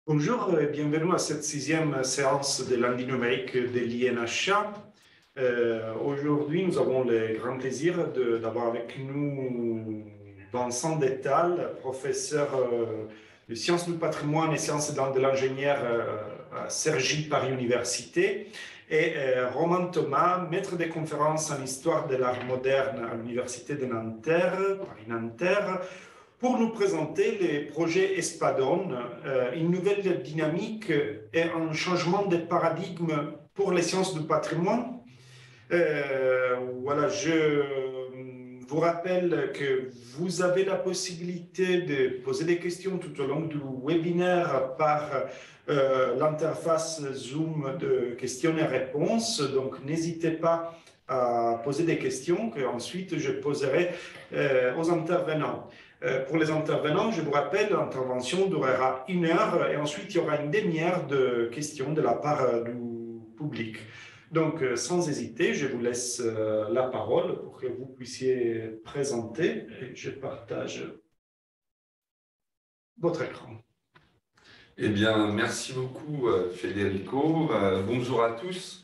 Bonjour et bienvenue à cette sixième séance de lundi numérique de l'INHA. Aujourd'hui, nous avons le grand plaisir d'avoir avec nous Vincent Détal, professeur de sciences du patrimoine et sciences de l'ingénieur à Cergy Paris Université, et Romain Thomas, maître de conférences en histoire de l'art moderne à l'Université de Nanterre, Paris-Nanterre, pour nous présenter les projets Espadon, une nouvelle dynamique et un changement de paradigme pour les sciences du patrimoine. Voilà, je vous rappelle que vous avez la possibilité de poser des questions tout au long du webinaire par l'interface Zoom de questions et réponses. Donc, n'hésitez pas à poser des questions que ensuite je poserai aux intervenants. Pour les intervenants, je vous rappelle, l'intervention durera 1 heure et ensuite il y aura une demi-heure de questions de la part du public. Donc, sans hésiter, je vous laisse la parole pour que vous puissiez présenter et je partage votre écran. Eh bien, merci beaucoup, Federico. Bonjour à tous.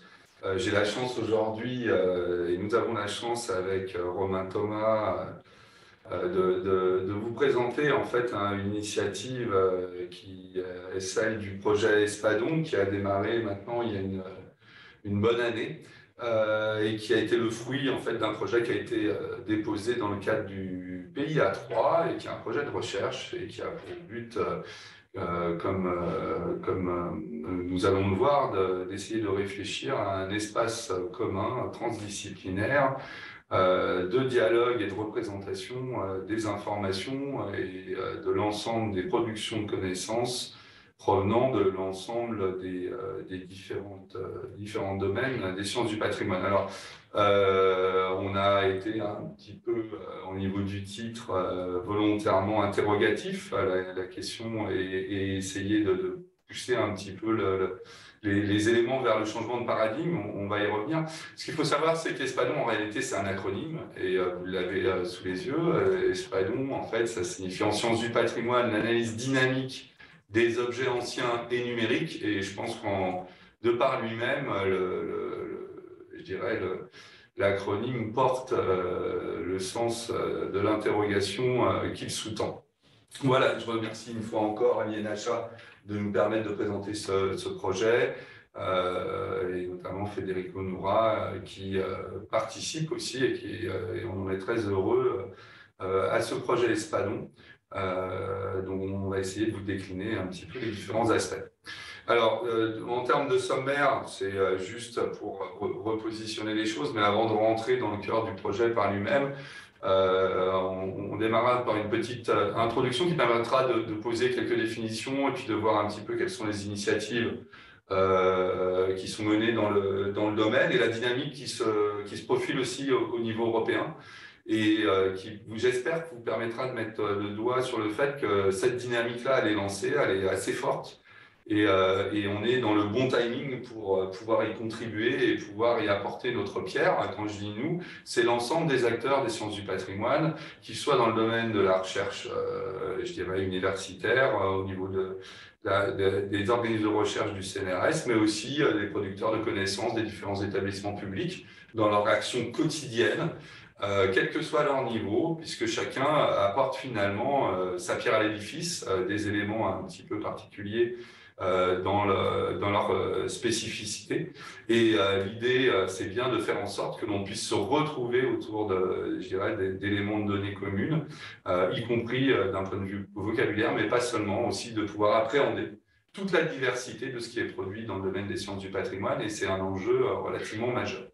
J'ai la chance aujourd'hui, et nous avons la chance avec Romain Thomas, de vous présenter en fait une initiative qui est celle du projet Espadon, qui a démarré maintenant il y a une bonne année et qui a été le fruit en fait d'un projet qui a été déposé dans le cadre du PIA3 et qui est un projet de recherche et qui a pour but comme nous allons le voir, d'essayer de réfléchir à un espace commun, transdisciplinaire, de dialogue et de représentation des informations et de l'ensemble des productions de connaissances provenant de l'ensemble des différents domaines des sciences du patrimoine. Alors, on a été un petit peu, au niveau du titre, volontairement interrogatif à la question et essayer de pousser un petit peu les éléments vers le changement de paradigme. On va y revenir. Ce qu'il faut savoir, c'est qu'Espadon, en réalité, c'est un acronyme, et vous l'avez sous les yeux. Espadon, en fait, ça signifie en sciences du patrimoine l'analyse dynamique des objets anciens et numériques, et je pense de par lui-même, je dirais, l'acronyme porte le sens de l'interrogation qu'il sous-tend. Voilà, je remercie une fois encore l'INHA de nous permettre de présenter ce projet, et notamment Federico Noura qui participe aussi et on en est très heureux à ce projet Espadon. Donc on va essayer de vous décliner un petit peu les différents aspects. Alors, en termes de sommaire, c'est juste pour repositionner les choses, mais avant de rentrer dans le cœur du projet par lui-même, on démarrera par une petite introduction qui permettra de poser quelques définitions et puis de voir un petit peu quelles sont les initiatives qui sont menées dans le domaine et la dynamique qui se profile aussi au niveau européen et qui, j'espère, vous permettra de mettre le doigt sur le fait que cette dynamique-là, elle est lancée, elle est assez forte. Et on est dans le bon timing pour pouvoir y contribuer et pouvoir y apporter notre pierre. Quand je dis nous, c'est l'ensemble des acteurs des sciences du patrimoine, qu'ils soient dans le domaine de la recherche, je dirais, universitaire, au niveau des organismes de recherche du CNRS, mais aussi des producteurs de connaissances des différents établissements publics dans leur action quotidienne, quel que soit leur niveau, puisque chacun apporte finalement sa pierre à l'édifice, des éléments un petit peu particuliers dans leur spécificité. Et l'idée, c'est bien de faire en sorte que l'on puisse se retrouver autour je dirais, d'éléments de données communes, y compris d'un point de vue vocabulaire, mais pas seulement, aussi de pouvoir appréhender toute la diversité de ce qui est produit dans le domaine des sciences du patrimoine, et c'est un enjeu relativement majeur.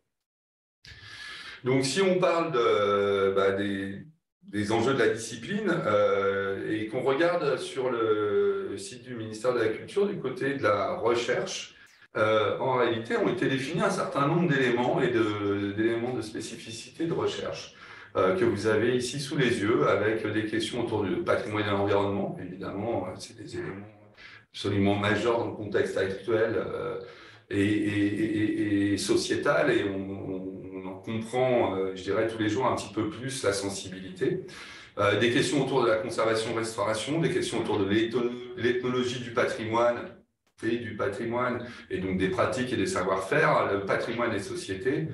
Donc, si on parle des enjeux de la discipline et qu'on regarde sur le site du ministère de la Culture du côté de la recherche, en réalité, ont été définis un certain nombre d'éléments et d'éléments de spécificité de recherche que vous avez ici sous les yeux, avec des questions autour du patrimoine et de l'environnement. Évidemment, c'est des éléments absolument majeurs dans le contexte actuel et sociétal, et on comprend, je dirais, tous les jours un petit peu plus la sensibilité. Des questions autour de la conservation-restauration, des questions autour de l'ethnologie du patrimoine et donc des pratiques et des savoir-faire, le patrimoine et société,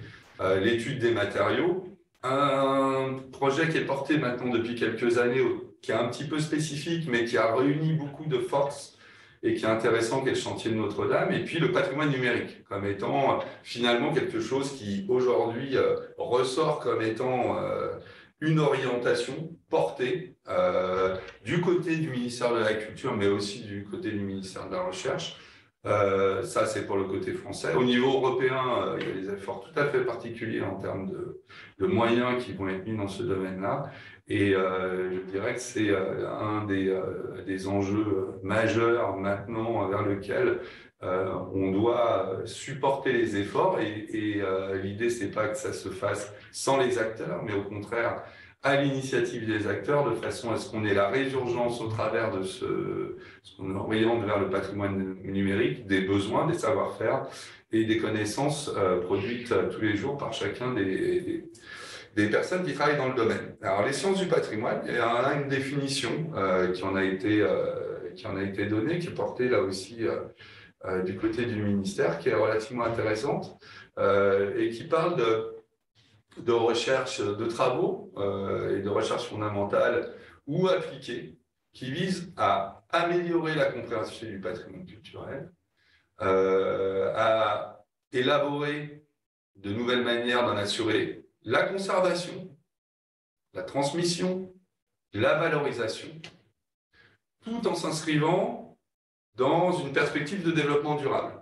l'étude des matériaux. Un projet qui est porté maintenant depuis quelques années, qui est un petit peu spécifique, mais qui a réuni beaucoup de forces et qui est intéressant, qui est le chantier de Notre-Dame, et puis le patrimoine numérique, comme étant finalement quelque chose qui aujourd'hui ressort comme étant une orientation portée du côté du ministère de la Culture, mais aussi du côté du ministère de la Recherche. Ça, c'est pour le côté français. Au niveau européen, il y a des efforts tout à fait particuliers en termes de moyens qui vont être mis dans ce domaine-là. Et je dirais que c'est un des enjeux majeurs maintenant vers lequel on doit supporter les efforts. Et l'idée, c'est pas que ça se fasse sans les acteurs, mais au contraire, à l'initiative des acteurs, de façon à ce qu'on ait la résurgence au travers de ce qu'on oriente vers le patrimoine numérique, des besoins, des savoir-faire et des connaissances produites tous les jours par chacun des personnes qui travaillent dans le domaine. Alors, les sciences du patrimoine, il y a une définition qui en a été donnée, qui est portée là aussi du côté du ministère, qui est relativement intéressante et qui parle de recherche, de travaux et de recherche fondamentale ou appliquée qui visent à améliorer la compréhension du patrimoine culturel, à élaborer de nouvelles manières d'en assurer la conservation, la transmission, la valorisation, tout en s'inscrivant dans une perspective de développement durable.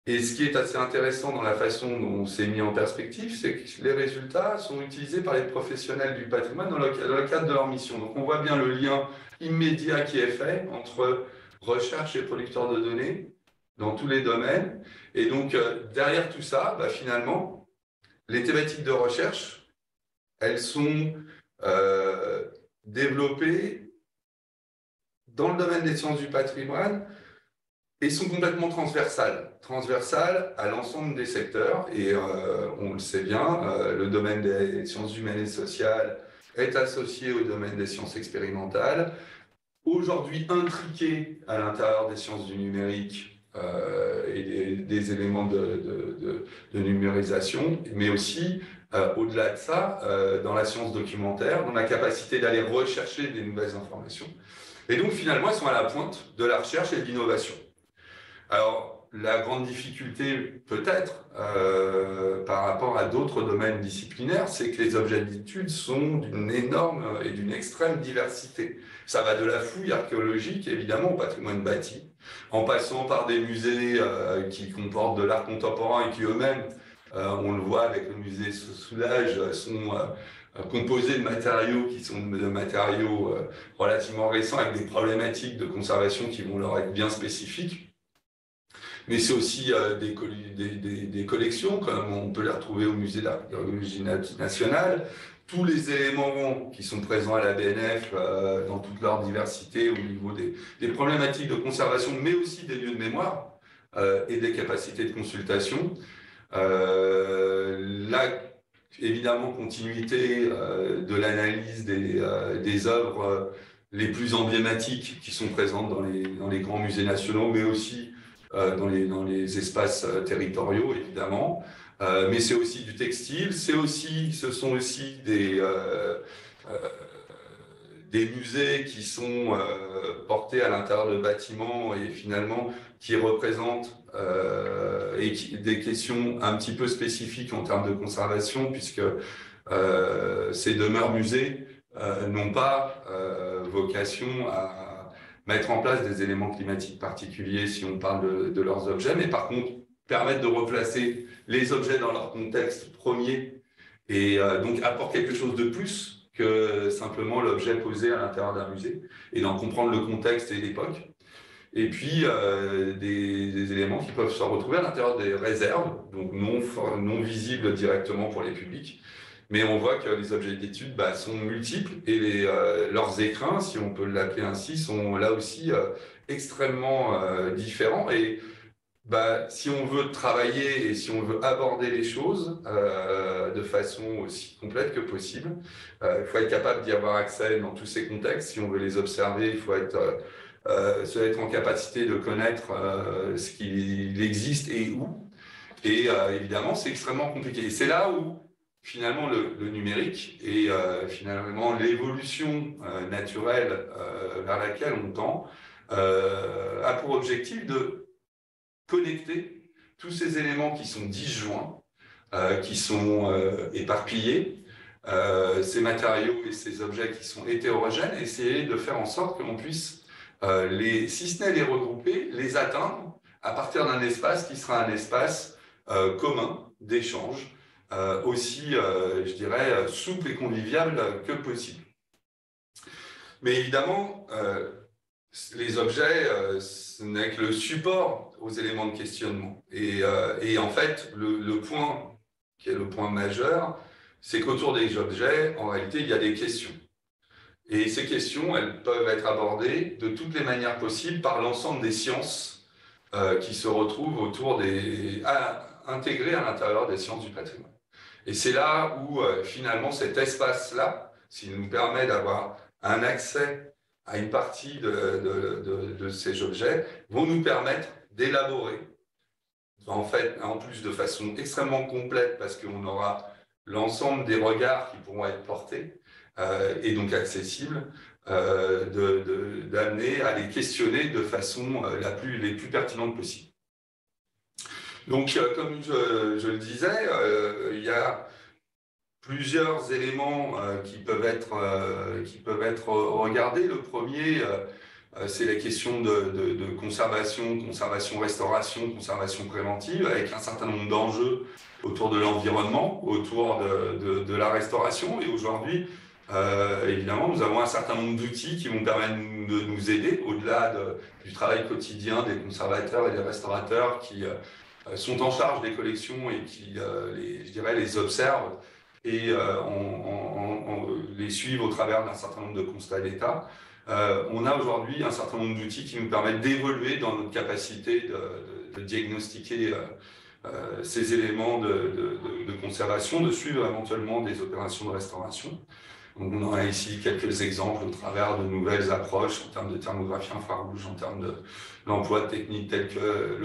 Et ce qui est assez intéressant dans la façon dont c'est mis en perspective, c'est que les résultats sont utilisés par les professionnels du patrimoine dans le cadre de leur mission. Donc on voit bien le lien immédiat qui est fait entre recherche et producteurs de données dans tous les domaines. Et donc derrière tout ça, finalement, les thématiques de recherche, elles sont développées dans le domaine des sciences du patrimoine et sont complètement transversales à l'ensemble des secteurs. Et on le sait bien, le domaine des sciences humaines et sociales est associé au domaine des sciences expérimentales, aujourd'hui intriqué à l'intérieur des sciences du numérique et des éléments de numérisation, mais aussi, au-delà de ça, dans la science documentaire, dans la capacité d'aller rechercher des nouvelles informations. Et donc, finalement, elles sont à la pointe de la recherche et de l'innovation. Alors, la grande difficulté, peut-être, par rapport à d'autres domaines disciplinaires, c'est que les objets d'étude sont d'une énorme et d'une extrême diversité. Ça va de la fouille archéologique, évidemment, au patrimoine bâti, en passant par des musées qui comportent de l'art contemporain et qui eux-mêmes, on le voit avec le musée Soulage, sont composés de matériaux qui sont de matériaux relativement récents avec des problématiques de conservation qui vont leur être bien spécifiques. Mais c'est aussi des collections, comme on peut les retrouver au musée d'archéologie nationale. Tous les éléments qui sont présents à la BNF dans toute leur diversité au niveau des problématiques de conservation, mais aussi des lieux de mémoire et des capacités de consultation. Évidemment, continuité de l'analyse des œuvres les plus emblématiques qui sont présentes dans les grands musées nationaux, mais aussi dans les espaces territoriaux, évidemment. Mais c'est aussi du textile, ce sont aussi des musées qui sont portés à l'intérieur de bâtiments et finalement qui représentent des questions un petit peu spécifiques en termes de conservation, puisque ces demeures musées n'ont pas vocation à mettre en place des éléments climatiques particuliers si on parle de leurs objets, mais par contre permettre de replacer les objets dans leur contexte premier et donc apporter quelque chose de plus que simplement l'objet posé à l'intérieur d'un musée et d'en comprendre le contexte et l'époque. Et puis des éléments qui peuvent se retrouver à l'intérieur des réserves, donc non visibles directement pour les publics. Mais on voit que les objets d'étude sont multiples et leurs écrins, si on peut l'appeler ainsi, sont là aussi extrêmement différents. Et si on veut travailler et si on veut aborder les choses de façon aussi complète que possible, il faut être capable d'y avoir accès dans tous ces contextes. Si on veut les observer, il faut être en capacité de connaître ce qu'il existe et où. Et évidemment, c'est extrêmement compliqué. Et c'est là où, finalement, le numérique et finalement l'évolution naturelle vers laquelle on tend a pour objectif de connecter tous ces éléments qui sont disjoints, qui sont éparpillés, ces matériaux et ces objets qui sont hétérogènes, essayer de faire en sorte que l'on puisse, si ce n'est les regrouper, les atteindre à partir d'un espace qui sera un espace commun, d'échange, aussi, je dirais, souple et convivial que possible. Mais évidemment, les objets, ce n'est que le support aux éléments de questionnement. Et en fait, le point qui est le point majeur, c'est qu'autour des objets, en réalité, il y a des questions. Et ces questions, elles peuvent être abordées de toutes les manières possibles par l'ensemble des sciences qui se retrouvent intégrées à l'intérieur des sciences du patrimoine. Et c'est là où, finalement, cet espace-là, s'il nous permet d'avoir un accès à une partie de ces objets, vont nous permettre d'élaborer, en fait, en plus de façon extrêmement complète, parce qu'on aura l'ensemble des regards qui pourront être portés et donc accessibles, d'amener à les questionner de façon les plus pertinentes possible. Donc, comme je le disais, il y a plusieurs éléments qui peuvent être regardés. Le premier, c'est la question de conservation, restauration, conservation préventive, avec un certain nombre d'enjeux autour de l'environnement, autour de la restauration. Et aujourd'hui, évidemment, nous avons un certain nombre d'outils qui vont permettre de nous aider, au-delà du travail quotidien des conservateurs et des restaurateurs qui sont en charge des collections et qui, je dirais, les observent et les suivent au travers d'un certain nombre de constats d'état. On a aujourd'hui un certain nombre d'outils qui nous permettent d'évoluer dans notre capacité de diagnostiquer ces éléments de conservation, de suivre éventuellement des opérations de restauration. Donc on en a ici quelques exemples au travers de nouvelles approches en termes de thermographie infrarouge, en termes de l'emploi de techniques telles que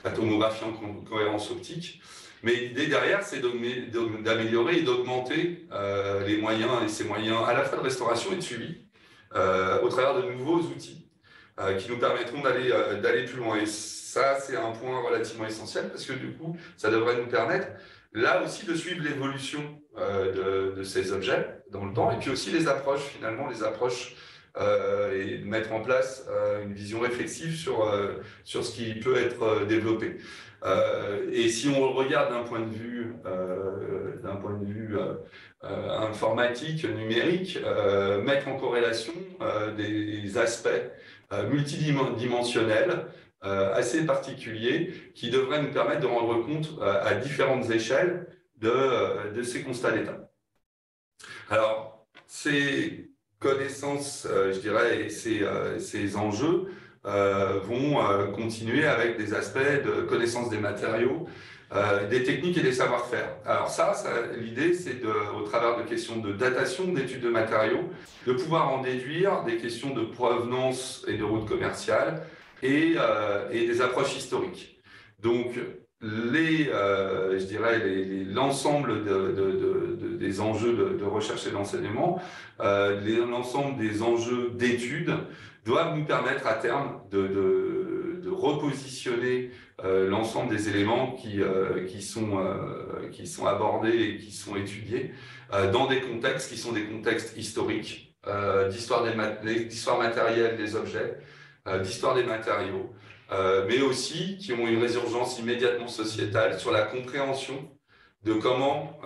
la tomographie en cohérence optique. Mais l'idée derrière, c'est d'améliorer et d'augmenter les moyens, et ces moyens à la fois de restauration et de suivi, au travers de nouveaux outils qui nous permettront d'aller plus loin. Et ça, c'est un point relativement essentiel, parce que du coup, ça devrait nous permettre, là aussi, de suivre l'évolution de ces objets dans le temps, et puis aussi les approches, finalement, et de mettre en place une vision réflexive sur ce qui peut être développé. Et si on regarde d'un point de vue informatique, numérique, mettre en corrélation des aspects multidimensionnels assez particuliers qui devraient nous permettre de rendre compte à différentes échelles de ces constats d'état. Alors, ces connaissances, je dirais, et ces enjeux vont continuer avec des aspects de connaissance des matériaux, des techniques et des savoir-faire. Alors l'idée, c'est au travers de questions de datation, d'études de matériaux, de pouvoir en déduire des questions de provenance et de route commerciale et des approches historiques. Donc, je dirais, l'ensemble des enjeux de recherche et d'enseignement, l'ensemble des enjeux d'études doivent nous permettre à terme de repositionner l'ensemble des éléments qui sont abordés et qui sont étudiés dans des contextes qui sont des contextes historiques, d'histoire matérielle des objets, d'histoire des matériaux, mais aussi qui ont une résurgence immédiatement sociétale sur la compréhension de comment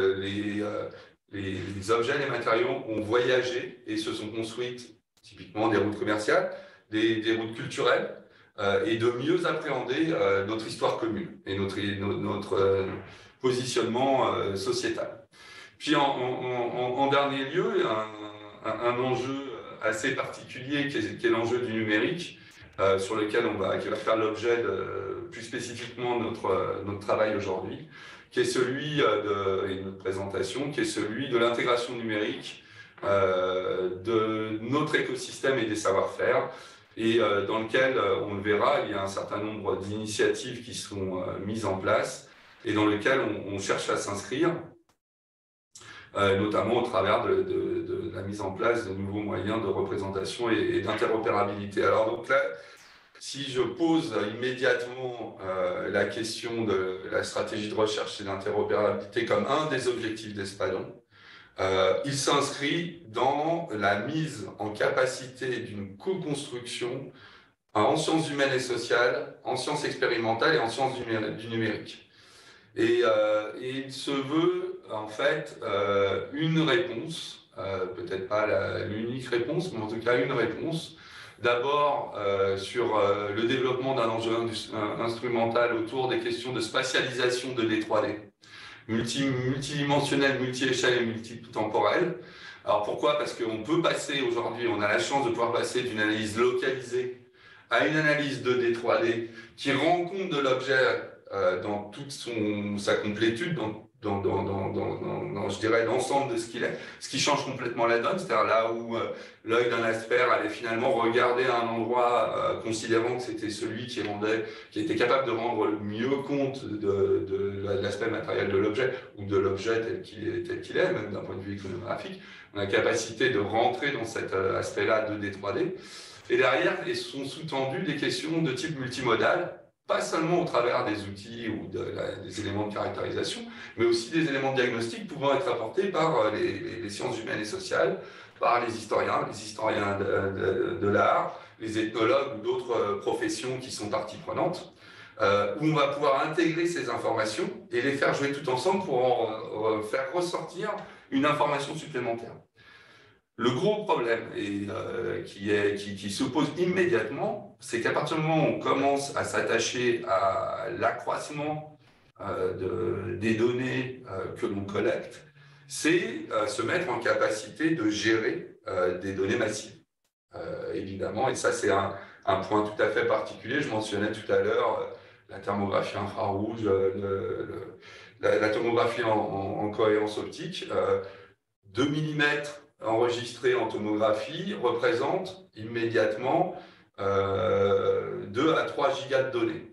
les objets, les matériaux ont voyagé et se sont construites, typiquement des routes commerciales, des routes culturelles, et de mieux appréhender notre histoire commune et notre positionnement sociétal. Puis en dernier lieu, un enjeu assez particulier qui est l'enjeu du numérique, sur lequel qui va faire l'objet plus spécifiquement de notre travail aujourd'hui, qui est celui et notre présentation, qui est celui de l'intégration numérique de notre écosystème et des savoir-faire, et dans lequel, on le verra, il y a un certain nombre d'initiatives qui sont mises en place et dans lequel on cherche à s'inscrire, notamment au travers de la mise en place de nouveaux moyens de représentation et d'interopérabilité. Alors donc là, si je pose immédiatement la question de la stratégie de recherche et d'interopérabilité comme un des objectifs d'Espadon, il s'inscrit dans la mise en capacité d'une co-construction en sciences humaines et sociales, en sciences expérimentales et en sciences du numérique. Et il se veut en fait une réponse, peut-être pas l'unique réponse, mais en tout cas une réponse, d'abord sur le développement d'un enjeu instrumental autour des questions de spatialisation de D3D, multidimensionnel, multi-échelle et multitemporel. Alors pourquoi? Parce qu'on peut passer aujourd'hui, on a la chance de pouvoir passer d'une analyse localisée à une analyse 2D, 3D qui rend compte de l'objet dans toute sa complétude, je dirais, l'ensemble de ce qu'il est, ce qui change complètement la donne, c'est-à-dire là où l'œil d'un expert allait finalement regarder à un endroit considérant que c'était celui qui était capable de rendre mieux compte de l'aspect matériel de l'objet ou de l'objet tel qu'il est, même d'un point de vue iconographique. On a la capacité de rentrer dans cet aspect-là 2D, 3D. Et derrière, sont sous-tendues des questions de type multimodal, pas seulement au travers des outils ou des éléments de caractérisation, mais aussi des éléments de diagnostic pouvant être apportés par les sciences humaines et sociales, par les historiens de l'art, les ethnologues ou d'autres professions qui sont parties prenantes, où on va pouvoir intégrer ces informations et les faire jouer tout ensemble pour en faire ressortir une information supplémentaire. Le gros problème qui se pose immédiatement, c'est qu'à partir du moment où on commence à s'attacher à l'accroissement des données que l'on collecte, c'est se mettre en capacité de gérer des données massives, évidemment. Et ça, c'est un point tout à fait particulier. Je mentionnais tout à l'heure la thermographie infrarouge, la tomographie en cohérence optique. 2 mm enregistrés en tomographie représentent immédiatement 2 à 3 gigas de données.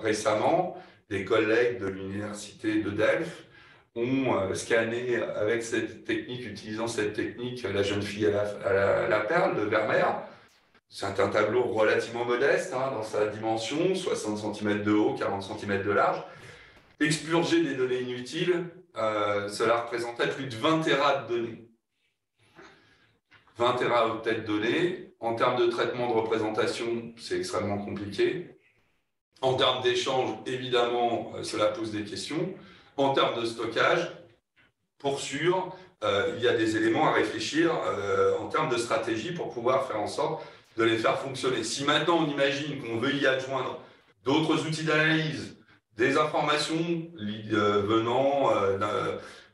Récemment, des collègues de l'université de Delft ont scanné avec cette technique, utilisant cette technique, la jeune fille à la perle de Vermeer. C'est un tableau relativement modeste dans sa dimension, 60 cm de haut, 40 cm de large. Expurger des données inutiles, cela représentait plus de 20 Tera de données. 20 téraoctets de données. En termes de traitement de représentation, c'est extrêmement compliqué. En termes d'échange, évidemment, cela pose des questions. En termes de stockage, pour sûr, il y a des éléments à réfléchir en termes de stratégie pour pouvoir faire en sorte de les faire fonctionner. Si maintenant on imagine qu'on veut y adjoindre d'autres outils d'analyse, des informations venant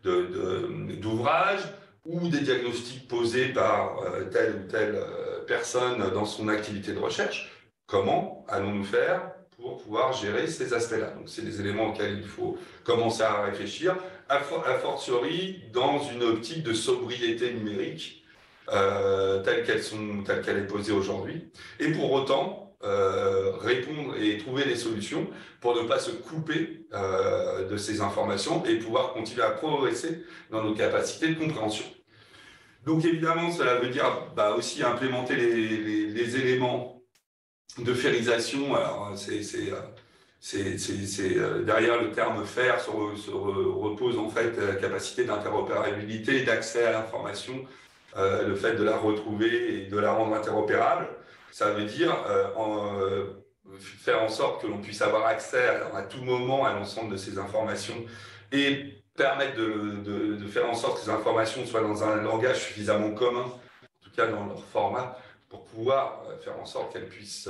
d'ouvrages ou des diagnostics posés par telle ou telle personne dans son activité de recherche, comment allons-nous faire pour pouvoir gérer ces aspects-là? Donc, c'est des éléments auxquels il faut commencer à réfléchir, a fortiori dans une optique de sobriété numérique telle qu'elle est posée aujourd'hui. Et pour autant, répondre et trouver des solutions pour ne pas se couper de ces informations et pouvoir continuer à progresser dans nos capacités de compréhension. Donc évidemment, cela veut dire aussi implémenter les éléments de férisation. Alors, derrière le terme faire se repose en fait la capacité d'interopérabilité et d'accès à l'information, le fait de la retrouver et de la rendre interopérable. Ça veut dire faire en sorte que l'on puisse avoir accès à tout moment à l'ensemble de ces informations et permettre de faire en sorte que ces informations soient dans un langage suffisamment commun, en tout cas dans leur format, pour pouvoir faire en sorte qu'elles puissent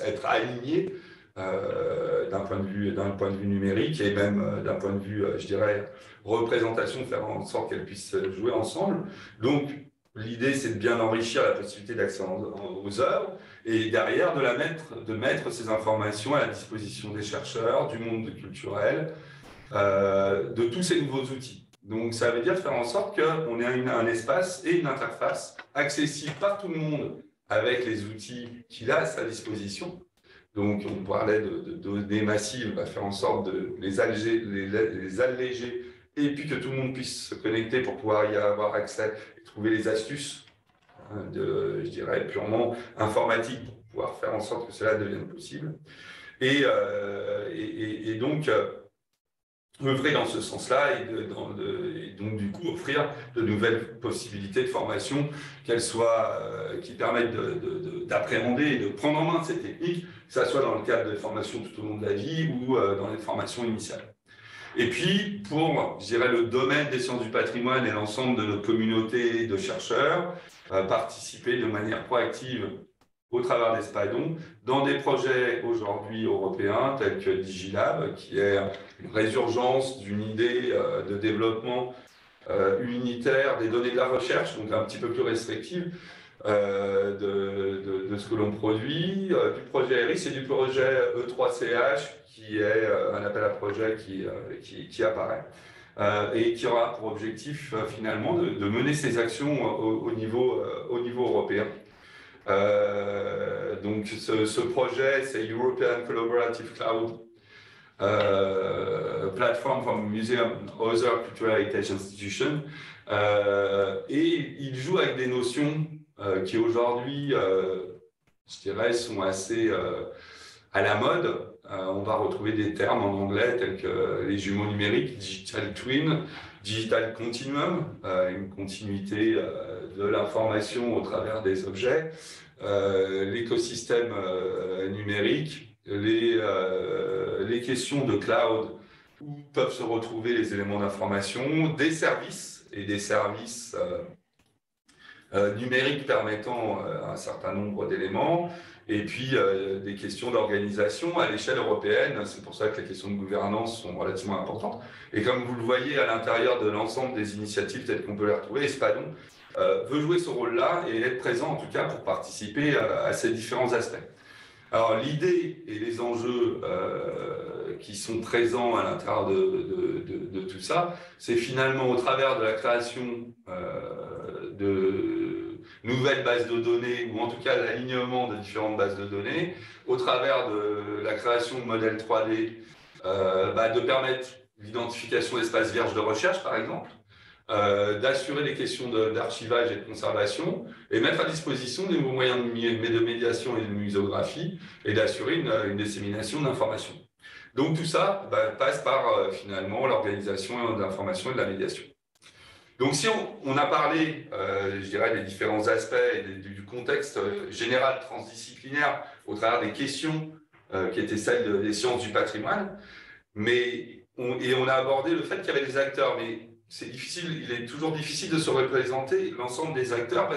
être alignées d'un point de vue numérique et même d'un point de vue, je dirais, représentation, faire en sorte qu'elles puissent jouer ensemble. Donc, l'idée, c'est de bien enrichir la possibilité d'accès aux œuvres et derrière de mettre ces informations à la disposition des chercheurs, du monde culturel, de tous ces nouveaux outils. Donc, ça veut dire faire en sorte qu'on ait un espace et une interface accessible par tout le monde avec les outils qu'il a à sa disposition. Donc, on parlait de données massives, on va faire en sorte de les alléger et puis que tout le monde puisse se connecter pour pouvoir y avoir accès et trouver les astuces je dirais, purement informatiques pour pouvoir faire en sorte que cela devienne possible. Et donc, œuvrer dans ce sens-là et donc du coup offrir de nouvelles possibilités de formation qui permettent d'appréhender et de prendre en main ces techniques, que ce soit dans le cadre de formations tout au long de la vie ou dans les formations initiales. Et puis, pour, je dirais, le domaine des sciences du patrimoine et l'ensemble de notre communauté de chercheurs, participer de manière proactive au travers des SPADON, dans des projets aujourd'hui européens tels que Digilab, qui est une résurgence d'une idée de développement unitaire des données de la recherche, donc un petit peu plus restrictive de ce que l'on produit, du projet ERIS et du projet E3CH, qui est un appel à projet qui apparaît. Et qui aura pour objectif finalement de mener ces actions au niveau européen. Donc ce projet, c'est European Collaborative Cloud Platform for Museum and Other Cultural Heritage Institutions. Et il joue avec des notions qui aujourd'hui, je dirais, sont assez à la mode. On va retrouver des termes en anglais tels que les jumeaux numériques, digital twin, digital continuum, une continuité de l'information au travers des objets, l'écosystème numérique, les questions de cloud où peuvent se retrouver les éléments d'information, des services et des services numériques permettant un certain nombre d'éléments, et puis des questions d'organisation à l'échelle européenne. C'est pour ça que les questions de gouvernance sont relativement importantes. Et comme vous le voyez à l'intérieur de l'ensemble des initiatives telles qu'on peut les retrouver, Espadon veut jouer ce rôle-là et être présent en tout cas pour participer à ces différents aspects. Alors l'idée et les enjeux qui sont présents à l'intérieur de tout ça, c'est finalement au travers de la création de nouvelles bases de données, ou en tout cas l'alignement de différentes bases de données, au travers de la création de modèles 3D, de permettre l'identification d'espaces vierges de recherche, par exemple, d'assurer les questions d'archivage et de conservation, et mettre à disposition des nouveaux moyens de médiation et de muséographie, et d'assurer une dissémination d'informations. Donc tout ça passe par finalement l'organisation de l'information et de la médiation. Donc si on a parlé, je dirais, des différents aspects et du contexte général transdisciplinaire au travers des questions qui étaient celles des sciences du patrimoine, et on a abordé le fait qu'il y avait des acteurs, mais c'est difficile, il est toujours difficile de se représenter l'ensemble des acteurs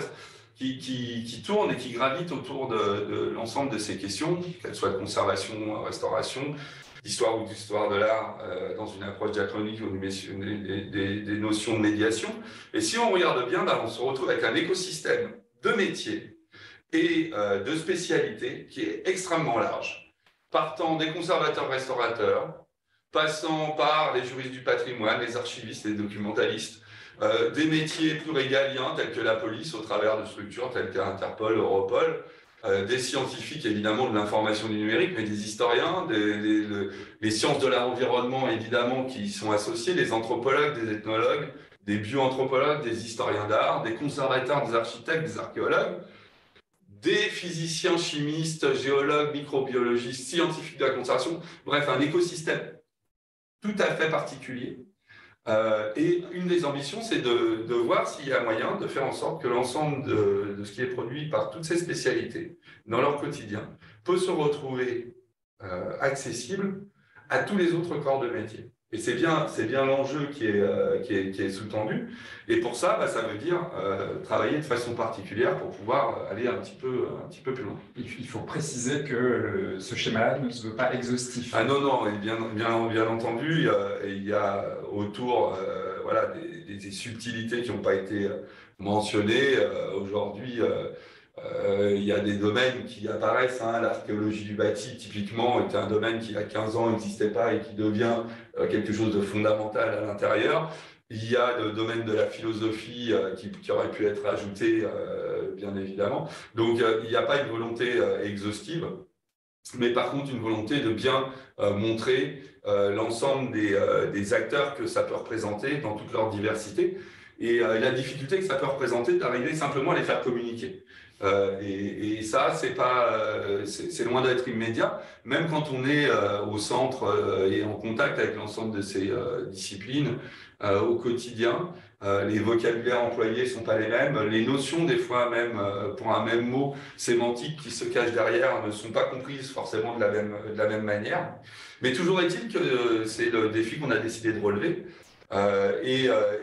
qui tournent et qui gravitent autour de l'ensemble de ces questions, qu'elles soient de conservation, restauration, d'histoire ou d'histoire de l'art dans une approche diachronique ou des notions de médiation. Et si on regarde bien, on se retrouve avec un écosystème de métiers et de spécialités qui est extrêmement large, partant des conservateurs-restaurateurs, passant par les juristes du patrimoine, les archivistes, les documentalistes, des métiers plus régaliens tels que la police au travers de structures telles qu'Interpol, Europol, des scientifiques évidemment de l'information du numérique, mais des historiens, les sciences de l'environnement évidemment qui y sont associées, les anthropologues, des ethnologues, des bioanthropologues, des historiens d'art, des conservateurs, des architectes, des archéologues, des physiciens, chimistes, géologues, microbiologistes, scientifiques de la conservation, bref, un écosystème tout à fait particulier. Et une des ambitions, c'est de voir s'il y a moyen de faire en sorte que l'ensemble de ce qui est produit par toutes ces spécialités dans leur quotidien peut se retrouver accessible à tous les autres corps de métier. Et c'est bien l'enjeu qui est sous-tendu. Et pour ça, ça veut dire travailler de façon particulière pour pouvoir aller un petit peu plus loin. Il faut préciser que ce schéma-là ne se veut pas exhaustif. Ah non, bien entendu, il y a autour des subtilités qui n'ont pas été mentionner, aujourd'hui, il y a des domaines qui apparaissent. L'archéologie du bâti, typiquement, était un domaine qui, il y a 15 ans, n'existait pas et qui devient quelque chose de fondamental à l'intérieur. Il y a le domaine de la philosophie qui aurait pu être ajouté, bien évidemment. Donc, il n'y a pas une volonté exhaustive, mais par contre, une volonté de bien montrer l'ensemble des acteurs que ça peut représenter dans toute leur diversité. Et la difficulté que ça peut représenter d'arriver simplement à les faire communiquer. Et ça, c'est loin d'être immédiat. Même quand on est au centre et en contact avec l'ensemble de ces disciplines au quotidien, les vocabulaires employés sont pas les mêmes. Les notions, des fois même, pour un même mot sémantique qui se cache derrière, ne sont pas comprises forcément de la même manière. Mais toujours est-il que c'est le défi qu'on a décidé de relever.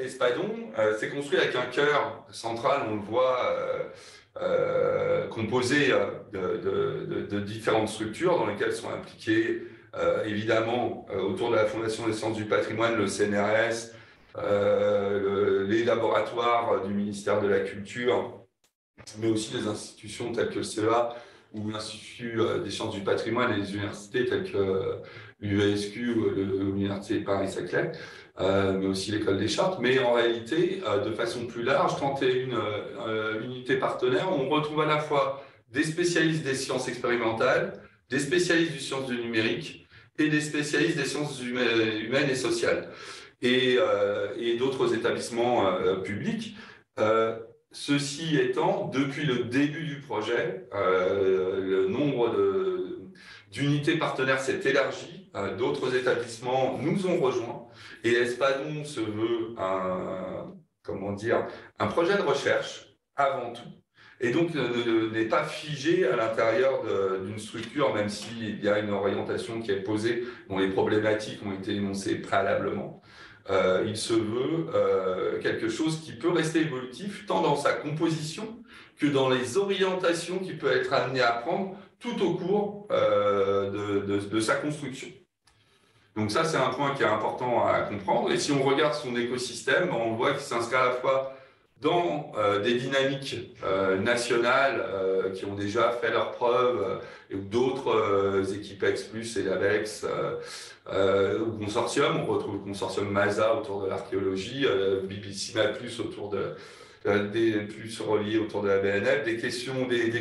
Espadon s'est construit avec un cœur central, on le voit, composé de différentes structures dans lesquelles sont impliquées, évidemment, autour de la Fondation des sciences du patrimoine, le CNRS, les laboratoires du ministère de la Culture, mais aussi des institutions telles que le CEA ou l'Institut des sciences du patrimoine et les universités telles que l'UESQ ou l'Université Paris-Saclay, mais aussi l'École des Chartes. Mais en réalité, de façon plus large, 31 unités partenaires, on retrouve à la fois des spécialistes des sciences expérimentales, des spécialistes des sciences du numérique et des spécialistes des sciences humaines et sociales, et d'autres établissements publics. Ceci étant, depuis le début du projet, le nombre d'unités partenaires s'est élargi. D'autres établissements nous ont rejoints. Et Espadon se veut un projet de recherche avant tout. Et donc, n'est pas figé à l'intérieur d'une structure, même s'il y a une orientation qui est posée, dont les problématiques ont été énoncées préalablement. Il se veut quelque chose qui peut rester évolutif, tant dans sa composition que dans les orientations qu'il peut être amené à prendre tout au cours de sa construction. Donc ça, c'est un point qui est important à comprendre. Et si on regarde son écosystème, on voit qu'il s'inscrit à la fois dans des dynamiques nationales qui ont déjà fait leurs preuves, ou d'autres équipes Ex+ et l'ABEX, au consortium. On retrouve le consortium MASA autour de l'archéologie, Bibissima+ autour des plus reliés autour de la BNF, des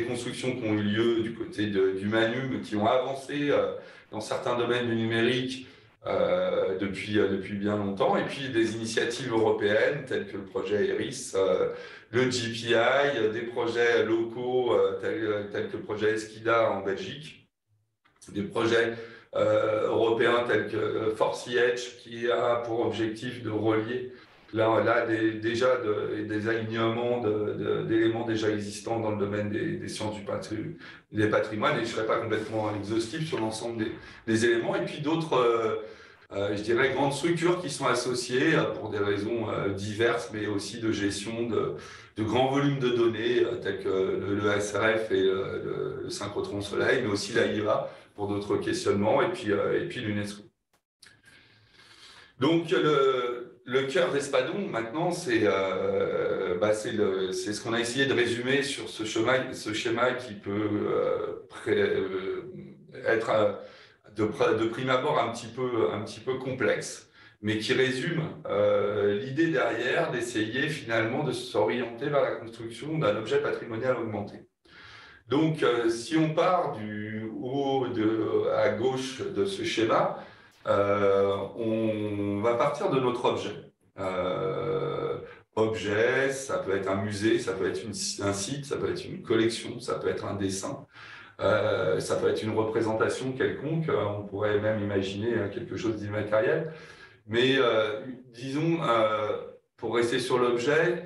constructions qui ont eu lieu du côté du Manum, qui ont avancé dans certains domaines du numérique depuis bien longtemps, et puis des initiatives européennes telles que le projet ERIS, le GPI, des projets locaux tels que le projet Esquida en Belgique, des projets européens tels que ForCH, qui a pour objectif de relier déjà des alignements d'éléments déjà existants dans le domaine des sciences des patrimoines, et je ne serai pas complètement exhaustif sur l'ensemble des éléments, et puis d'autres, je dirais, grandes structures qui sont associées pour des raisons diverses, mais aussi de gestion de grands volumes de données, tels que le SRF et le synchrotron Soleil, mais aussi l'AIVA pour d'autres questionnements, et puis l'UNESCO. Donc, le cœur d'Espadon, maintenant, c'est ce qu'on a essayé de résumer sur ce schéma qui peut être de prime abord un petit peu complexe, mais qui résume l'idée derrière d'essayer finalement de s'orienter vers la construction d'un objet patrimonial augmenté. Donc, si on part du haut à gauche de ce schéma, on va partir de notre objet. Objet, ça peut être un musée, ça peut être un site, ça peut être une collection, ça peut être un dessin, ça peut être une représentation quelconque, on pourrait même imaginer quelque chose d'immatériel. Mais disons, pour rester sur l'objet,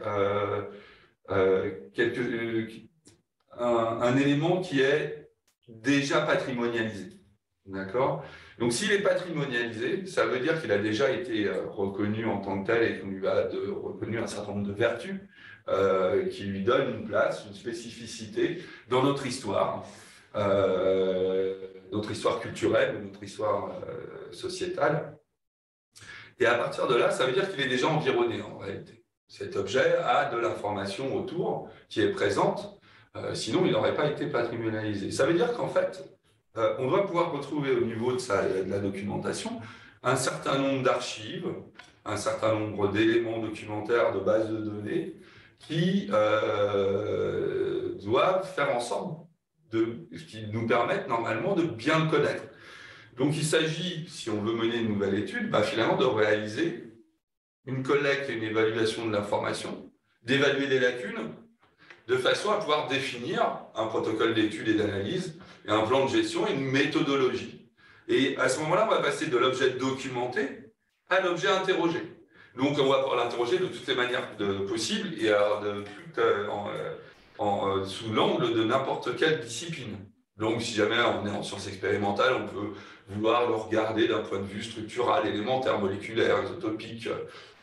un élément qui est déjà patrimonialisé. D'accord ? Donc, s'il est patrimonialisé, ça veut dire qu'il a déjà été reconnu en tant que tel et qu'on lui a reconnu un certain nombre de vertus qui lui donnent une place, une spécificité dans notre histoire culturelle, notre histoire sociétale. Et à partir de là, ça veut dire qu'il est déjà environné en réalité. cet objet a de l'information autour qui est présente, sinon il n'aurait pas été patrimonialisé. Ça veut dire qu'en fait, on doit pouvoir retrouver au niveau de la documentation un certain nombre d'archives, un certain nombre d'éléments documentaires de bases de données qui doivent faire ensemble, qui nous permettent normalement de bien le connaître. Donc il s'agit, si on veut mener une nouvelle étude, finalement de réaliser une collecte et une évaluation de l'information, d'évaluer les lacunes, de façon à pouvoir définir un protocole d'étude et d'analyse, et un plan de gestion et une méthodologie. Et à ce moment-là, on va passer de l'objet documenté à l'objet interrogé. Donc on va pouvoir l'interroger de toutes les manières possibles et sous l'angle de n'importe quelle discipline. Donc si jamais on est en sciences expérimentales, on peut vouloir le regarder d'un point de vue structural, élémentaire, moléculaire, isotopique,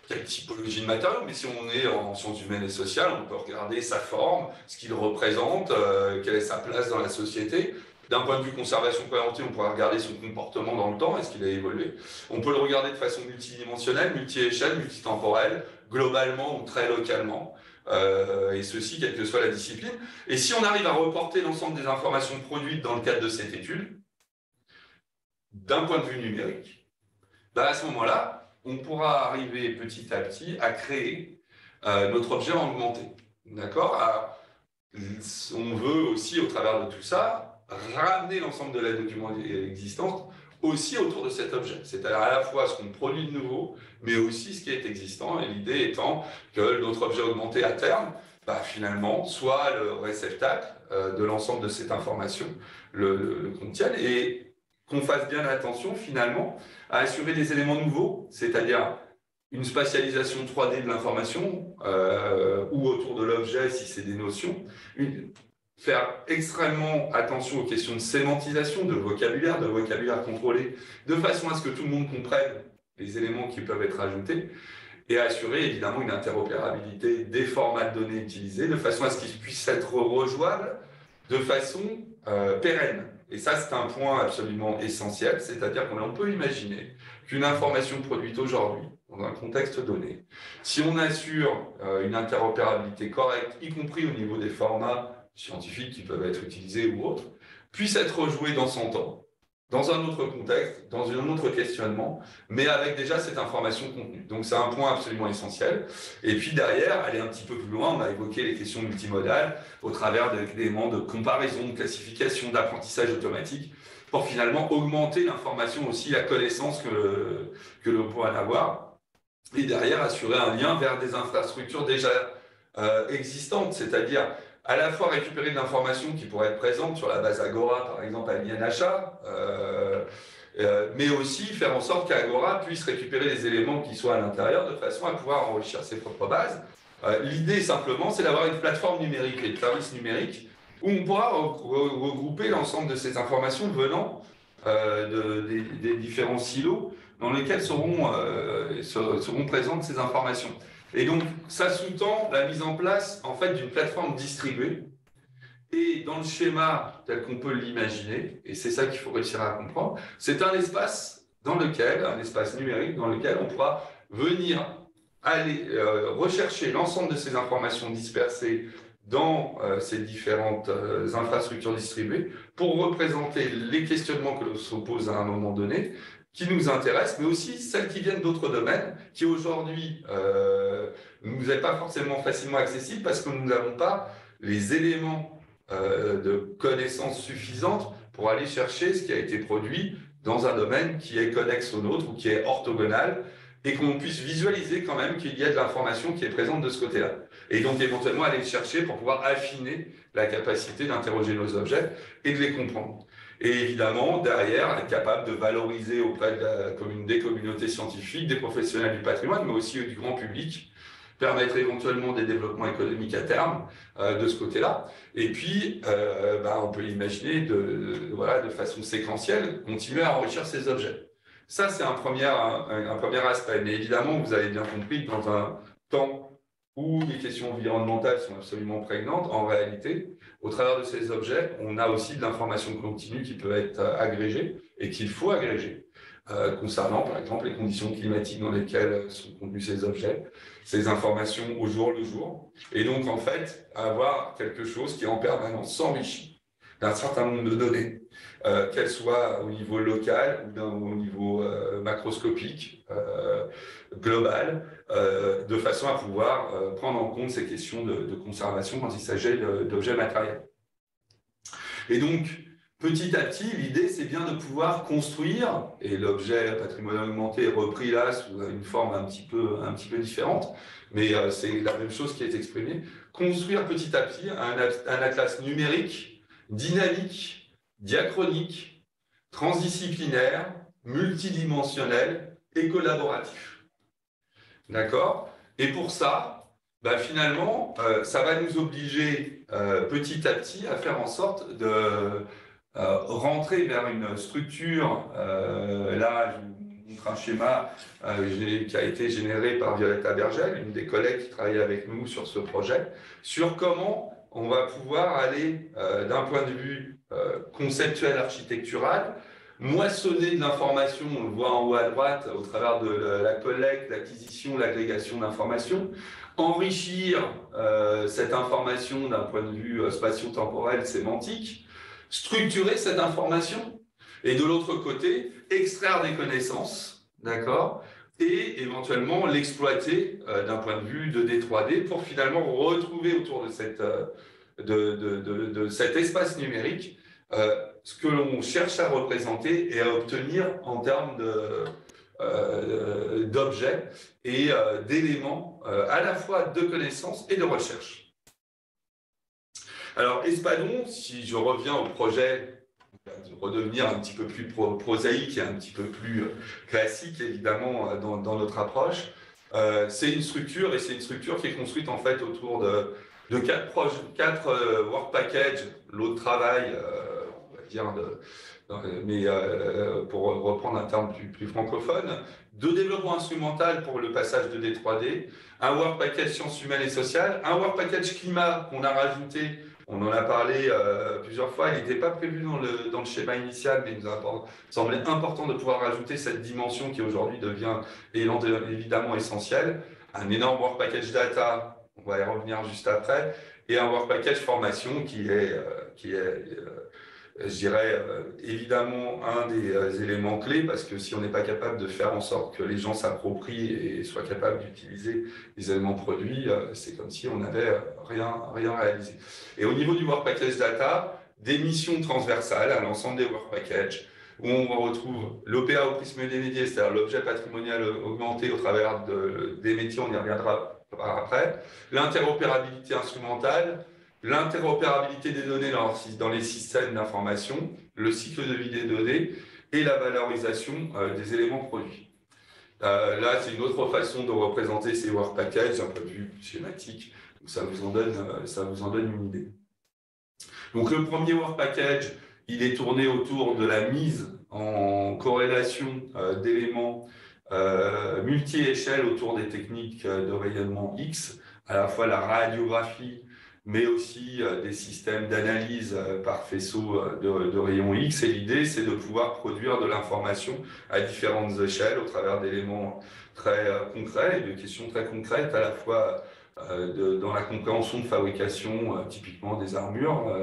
quelle typologie de matériaux, mais si on est en sciences humaines et sociales, on peut regarder sa forme, ce qu'il représente, quelle est sa place dans la société. D'un point de vue conservation préventive, on pourra regarder son comportement dans le temps, est-ce qu'il a évolué. On peut le regarder de façon multidimensionnelle, multi-échelle, multitemporelle, globalement ou très localement, et ceci, quelle que soit la discipline. Et si on arrive à reporter l'ensemble des informations produites dans le cadre de cette étude, d'un point de vue numérique, à ce moment-là, on pourra arriver petit à petit à créer notre objet en augmenté. D'accord ? On veut aussi, au travers de tout ça, ramener l'ensemble de la documentation existante aussi autour de cet objet. C'est-à-dire à la fois ce qu'on produit de nouveau, mais aussi ce qui est existant. Et l'idée étant que notre objet augmenté à terme, finalement, soit le réceptacle de l'ensemble de cette information le contienne, et qu'on fasse bien attention finalement à assurer des éléments nouveaux, c'est-à-dire une spatialisation 3D de l'information ou autour de l'objet si c'est des notions, faire extrêmement attention aux questions de sémantisation, de vocabulaire contrôlé, de façon à ce que tout le monde comprenne les éléments qui peuvent être ajoutés, et assurer évidemment une interopérabilité des formats de données utilisés, de façon à ce qu'ils puissent être rejouables de façon pérenne. Et ça, c'est un point absolument essentiel, c'est-à-dire qu'on peut imaginer qu'une information produite aujourd'hui, dans un contexte donné, si on assure une interopérabilité correcte, y compris au niveau des formats scientifiques qui peuvent être utilisés ou autres, puisse être rejouée dans son temps, dans un autre contexte, dans un autre questionnement, mais avec déjà cette information contenue. Donc c'est un point absolument essentiel. Et puis derrière, aller un petit peu plus loin, on a évoqué les questions multimodales au travers d'éléments de comparaison, de classification, d'apprentissage automatique, pour finalement augmenter l'information aussi, la connaissance que l'on pourra en avoir, et derrière assurer un lien vers des infrastructures déjà existantes, c'est-à-dire à la fois récupérer de l'information qui pourrait être présente sur la base Agora, par exemple à l'INHA, mais aussi faire en sorte qu'Agora puisse récupérer les éléments qui soient à l'intérieur de façon à pouvoir enrichir ses propres bases. L'idée simplement, c'est d'avoir une plateforme numérique et de services numériques où on pourra regrouper l'ensemble de ces informations venant des différents silos dans lesquels seront présentes ces informations. Et donc, ça sous-tend la mise en place, en fait, d'une plateforme distribuée. Et dans le schéma tel qu'on peut l'imaginer, et c'est ça qu'il faut réussir à comprendre, c'est un espace un espace numérique dans lequel on pourra venir aller rechercher l'ensemble de ces informations dispersées dans ces différentes infrastructures distribuées pour représenter les questionnements que l'on se pose à un moment donné, qui nous intéressent, mais aussi celles qui viennent d'autres domaines, qui aujourd'hui ne nous est pas forcément facilement accessible parce que nous n'avons pas les éléments de connaissances suffisantes pour aller chercher ce qui a été produit dans un domaine qui est connexe au nôtre ou qui est orthogonal, et qu'on puisse visualiser quand même qu'il y a de l'information qui est présente de ce côté-là. Et donc éventuellement aller le chercher pour pouvoir affiner la capacité d'interroger nos objets et de les comprendre. Et évidemment, derrière, être capable de valoriser auprès des communautés scientifiques, des professionnels du patrimoine, mais aussi du grand public, permettre éventuellement des développements économiques à terme de ce côté-là. Et puis, on peut imaginer de façon séquentielle, continuer à enrichir ces objets. Ça, c'est un premier aspect. Mais évidemment, vous avez bien compris que dans un temps où les questions environnementales sont absolument prégnantes, en réalité, au travers de ces objets, on a aussi de l'information continue qui peut être agrégée et qu'il faut agréger concernant par exemple les conditions climatiques dans lesquelles sont contenus ces objets, ces informations au jour le jour, et donc en fait avoir quelque chose qui en permanence s'enrichit d'un certain nombre de données, qu'elles soient au niveau local ou au niveau macroscopique, global, de façon à pouvoir prendre en compte ces questions de conservation quand il s'agit d'objets matériels. Et donc, petit à petit, l'idée, c'est bien de pouvoir construire, et l'objet patrimonial augmenté est repris là sous une forme un petit peu différente, mais c'est la même chose qui est exprimée, construire petit à petit un atlas numérique, dynamique, diachronique, transdisciplinaire, multidimensionnel et collaboratif. D'accord? Et pour ça, bah finalement, ça va nous obliger petit à petit à faire en sorte de rentrer vers une structure. Là, je vous montre un schéma qui a été généré par Violetta Bergel, une des collègues qui travaille avec nous sur ce projet, sur comment on va pouvoir aller d'un point de vue conceptuel, architectural, moissonner de l'information, on le voit en haut à droite, au travers de la collecte, l'acquisition, l'agrégation d'informations, enrichir cette information d'un point de vue spatio-temporel, sémantique, structurer cette information, et de l'autre côté, extraire des connaissances, d'accord, et éventuellement l'exploiter d'un point de vue 2D, 3D, pour finalement retrouver autour de cet espace numérique ce que l'on cherche à représenter et à obtenir en termes d'objets et d'éléments à la fois de connaissances et de recherche. Alors, Espadon, si je reviens au projet, de redevenir un petit peu plus prosaïque et un petit peu plus classique, évidemment, dans notre approche, c'est une structure, et c'est une structure qui est construite en fait autour de quatre work packages, lot de travail, on va dire, mais pour reprendre un terme plus francophone, de développement instrumental pour le passage 2D 3D, un work package sciences humaines et sociales, un work package climat qu'on a rajouté. On en a parlé plusieurs fois, il n'était pas prévu dans le schéma initial, mais il nous a semblé important de pouvoir rajouter cette dimension qui aujourd'hui devient évidemment essentielle. Un énorme work package data, on va y revenir juste après, et un work package formation qui est je dirais, évidemment un des éléments clés, parce que si on n'est pas capable de faire en sorte que les gens s'approprient et soient capables d'utiliser les éléments produits, c'est comme si on n'avait rien réalisé. Et au niveau du Work Package Data, des missions transversales à l'ensemble des Work Packages, où on retrouve l'OPA au prisme des métiers, c'est-à-dire l'objet patrimonial augmenté au travers des métiers, on y reviendra après, l'interopérabilité instrumentale, l'interopérabilité des données dans les systèmes d'information, le cycle de vie des données et la valorisation des éléments produits. Là, c'est une autre façon de représenter ces work packages, un peu plus schématique, donc ça vous en donne une idée. Donc le premier work package, il est tourné autour de la mise en corrélation d'éléments multi-échelles autour des techniques de rayonnement X, à la fois la radiographie, mais aussi des systèmes d'analyse par faisceau de rayons X. Et l'idée, c'est de pouvoir produire de l'information à différentes échelles au travers d'éléments très concrets et de questions très concrètes, à la fois dans la compréhension de fabrication, typiquement des armures,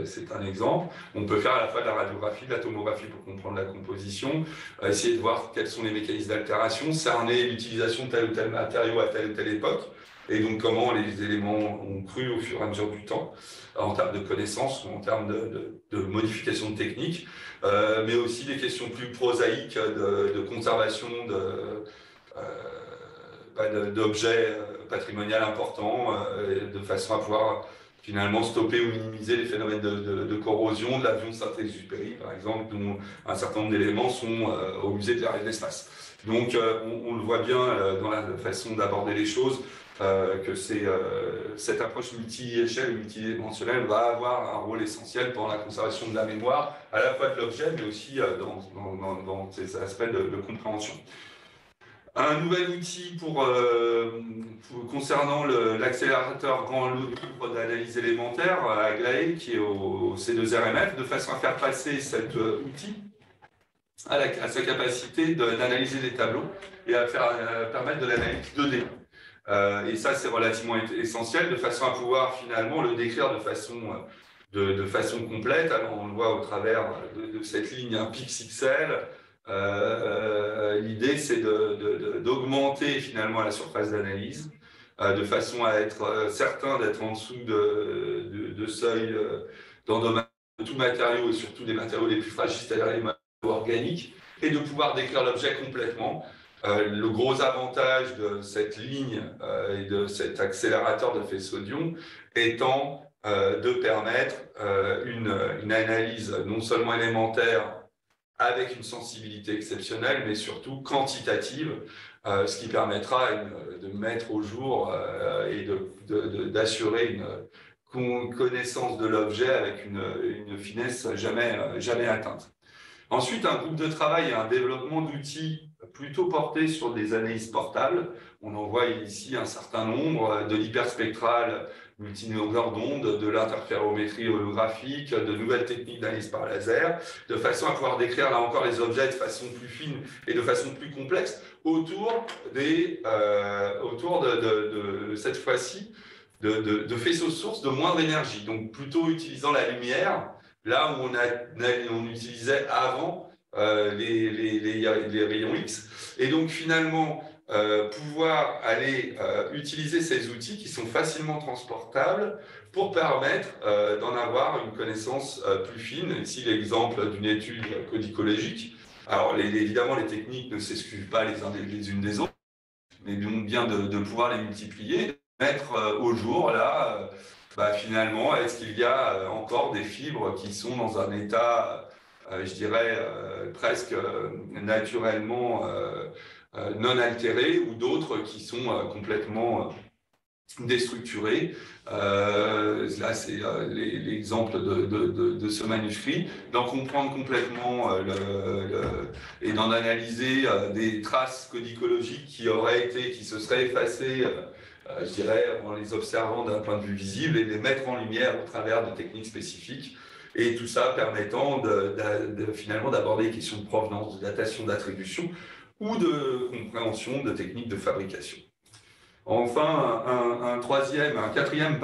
c'est un exemple. On peut faire à la fois de la radiographie, de la tomographie pour comprendre la composition, essayer de voir quels sont les mécanismes d'altération, cerner l'utilisation de tel ou tel matériau à telle ou telle époque, et donc comment les éléments ont cru au fur et à mesure du temps, en termes de connaissances ou en termes de modification de techniques, mais aussi des questions plus prosaïques de conservation d'objets patrimoniaux importants, de façon à pouvoir finalement stopper ou minimiser les phénomènes de corrosion de l'avion de Saint-Exupéry, par exemple, dont un certain nombre d'éléments sont au musée de l'air et de l'espace. Donc on le voit bien dans la façon d'aborder les choses, que cette approche multi-échelle, multidimensionnelle va avoir un rôle essentiel pour la conservation de la mémoire, à la fois de l'objet, mais aussi dans ces aspects de compréhension. Un nouvel outil concernant l'accélérateur grand livre d'analyse élémentaire, Aglaé, qui est au C2RMF, de façon à faire passer cet outil à sa capacité d'analyser des tableaux et à permettre de l'analyse 2D. Et ça, c'est relativement essentiel, de façon à pouvoir finalement le décrire de façon complète. Alors, on le voit au travers de cette ligne un pixel. L'idée, c'est d'augmenter finalement la surface d'analyse, de façon à être certain d'être en dessous de seuil d'endommagement de tout matériau, et surtout des matériaux les plus fragiles, c'est-à-dire les matériaux organiques, et de pouvoir décrire l'objet complètement. Le gros avantage de cette ligne et de cet accélérateur de faisceau d'ions étant de permettre une analyse non seulement élémentaire avec une sensibilité exceptionnelle, mais surtout quantitative, ce qui permettra de mettre au jour et d'assurer une connaissance de l'objet avec une finesse jamais atteinte. Ensuite, un groupe de travail et un développement d'outils plutôt portés sur des analyses portables. On en voit ici un certain nombre, de l'hyperspectral multilongueur d'onde, de l'interférométrie holographique, de nouvelles techniques d'analyse par laser, de façon à pouvoir décrire là encore les objets de façon plus fine et de façon plus complexe autour de cette fois-ci de faisceaux sources de moindre énergie, donc plutôt utilisant la lumière, là où on utilisait avant les rayons X. Et donc finalement, pouvoir aller utiliser ces outils qui sont facilement transportables pour permettre d'en avoir une connaissance plus fine. Ici, l'exemple d'une étude codicologique. Alors, évidemment, les techniques ne s'excluent pas les unes des autres, mais donc bien de pouvoir les multiplier, de mettre au jour, là, finalement, est-ce qu'il y a encore des fibres qui sont dans un état, je dirais, presque naturellement non altérés, ou d'autres qui sont complètement déstructurés. Là, c'est l'exemple de ce manuscrit, d'en comprendre complètement et d'en analyser des traces codicologiques qui se seraient effacées, je dirais, en les observant d'un point de vue visible, et les mettre en lumière au travers de techniques spécifiques. Et tout ça permettant finalement d'aborder les questions de provenance, de datation, d'attribution ou de compréhension de techniques de fabrication. Enfin, un quatrième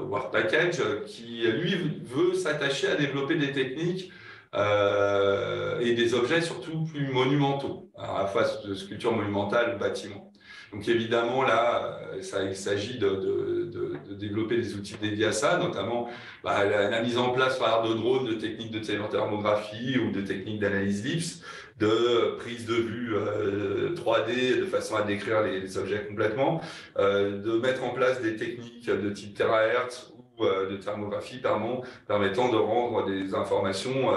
work package qui, lui, veut s'attacher à développer des techniques et des objets surtout plus monumentaux, à la fois de sculpture monumentale ou bâtiment. Donc évidemment, là, il s'agit de développer des outils dédiés à ça, notamment la mise en place par de drones de techniques de thermographie ou de techniques d'analyse LIPS, de prise de vue 3D de façon à décrire les objets complètement, de mettre en place des techniques de type terahertz ou de thermographie permettant de rendre des informations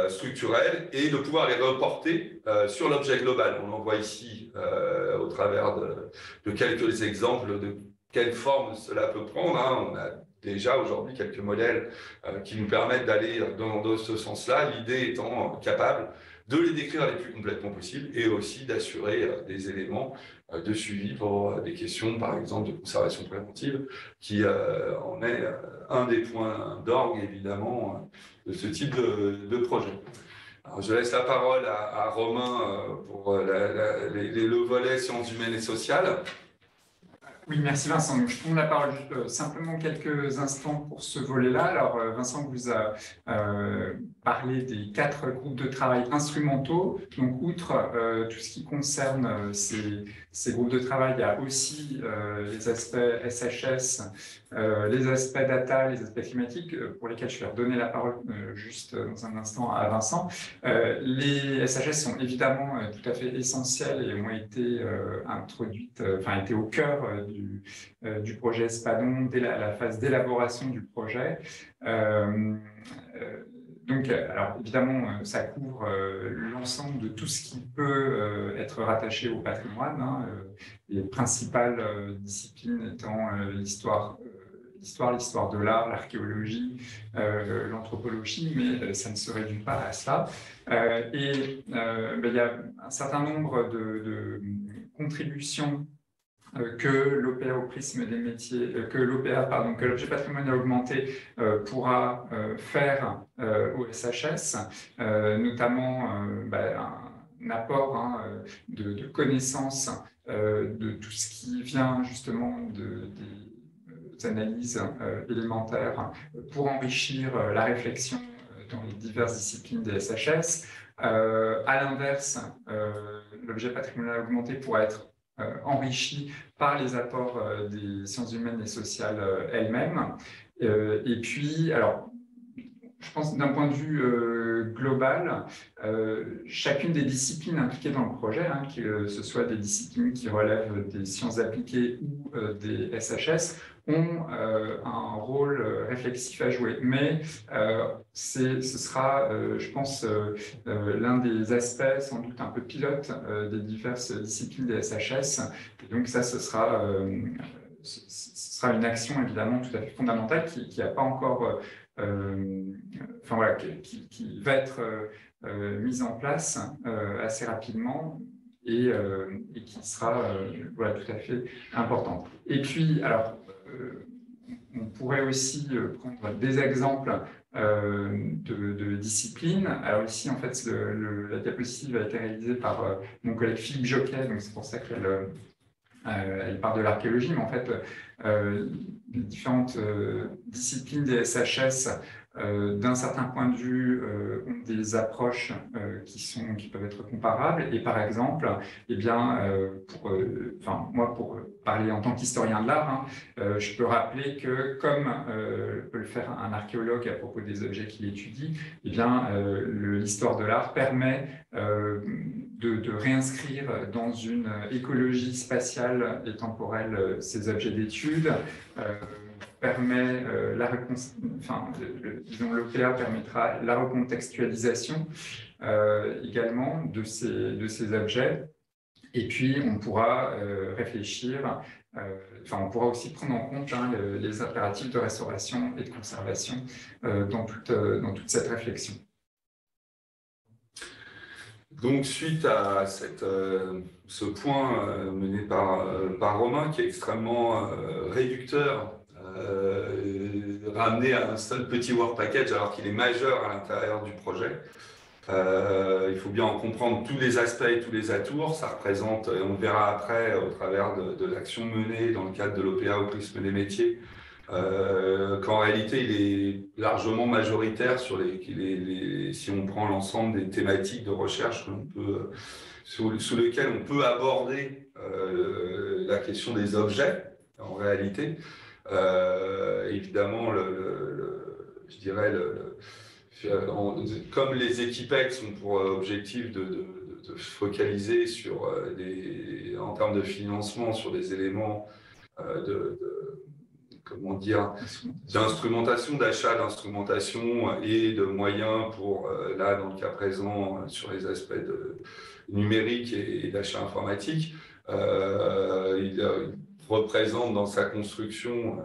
structurelles et de pouvoir les reporter sur l'objet global. On en voit ici au travers de quelques exemples de quelle forme cela peut prendre. On a déjà aujourd'hui quelques modèles qui nous permettent d'aller dans ce sens-là, l'idée étant capable de les décrire les plus complètement possible et aussi d'assurer des éléments de suivi pour des questions, par exemple, de conservation préventive, qui en est un des points d'orgue, évidemment, de ce type de projet. Alors, je laisse la parole à Romain pour le volet sciences humaines et sociales. Oui, merci Vincent. Donc, je prends la parole simplement quelques instants pour ce volet-là. Alors, Vincent vous a parlé des 4 groupes de travail instrumentaux. Donc, outre tout ce qui concerne ces groupes de travail, il y a aussi les aspects SHS, les aspects data, les aspects climatiques, pour lesquels je vais redonner la parole juste dans un instant à Vincent. Les SHS sont évidemment tout à fait essentiels et ont été été au cœur du projet Espadon dès la phase d'élaboration du projet. Donc, alors évidemment, ça couvre l'ensemble de tout ce qui peut être rattaché au patrimoine, les principales disciplines étant l'histoire de l'art, l'archéologie, l'anthropologie, mais ça ne se réduit pas à cela. Il y a un certain nombre de contributions que l'OPA au prisme des métiers, que l'OPA, pardon, que l'objet patrimonial augmenté pourra faire au SHS, notamment un apport de connaissances de tout ce qui vient justement des analyses élémentaires pour enrichir la réflexion dans les diverses disciplines des SHS. À l'inverse, l'objet patrimonial augmenté pourra être enrichi par les apports des sciences humaines et sociales elles-mêmes. Et puis, alors, je pense d'un point de vue global, chacune des disciplines impliquées dans le projet, que ce soit des disciplines qui relèvent des sciences appliquées ou des SHS, ont un rôle réflexif à jouer. Mais ce sera, je pense, l'un des aspects sans doute un peu pilote des diverses disciplines des SHS. Et donc ça, ce sera une action évidemment tout à fait fondamentale qui n'a pas encore... qui va être mise en place assez rapidement et qui sera tout à fait importante. Et puis, alors, on pourrait aussi prendre des exemples de disciplines. Alors ici, en fait, la diapositive a été réalisée par mon collègue Philippe Joquet, donc c'est pour ça qu'elle elle part de l'archéologie, mais en fait, les différentes disciplines des SHS, d'un certain point de vue, ont des approches qui peuvent être comparables. Et par exemple, eh bien, moi, pour parler en tant qu'historien de l'art, je peux rappeler que, comme peut le faire un archéologue à propos des objets qu'il étudie, eh bien, l'histoire de l'art permet de réinscrire dans une écologie spatiale et temporelle ces objets d'étude, permet l'OPA permettra la recontextualisation également de ces objets. Et puis, on pourra réfléchir, on pourra aussi prendre en compte les impératifs de restauration et de conservation dans toute cette réflexion. Donc, suite à ce point mené par Romain, qui est extrêmement réducteur, ramené à un seul petit work package alors qu'il est majeur à l'intérieur du projet, il faut bien en comprendre tous les aspects et tous les atours. Ça représente, et on verra après au travers de l'action menée dans le cadre de l'OPA au prisme des métiers, qu'en réalité il est largement majoritaire sur si on prend l'ensemble des thématiques de recherche que l'on peut, sous lesquelles on peut aborder la question des objets en réalité. Évidemment, je dirais, comme les équipex ont pour objectif de focaliser sur en termes de financement sur des éléments d'instrumentation, d'achat d'instrumentation et de moyens pour, là, dans le cas présent, sur les aspects numériques et d'achat informatique. Il représente dans sa construction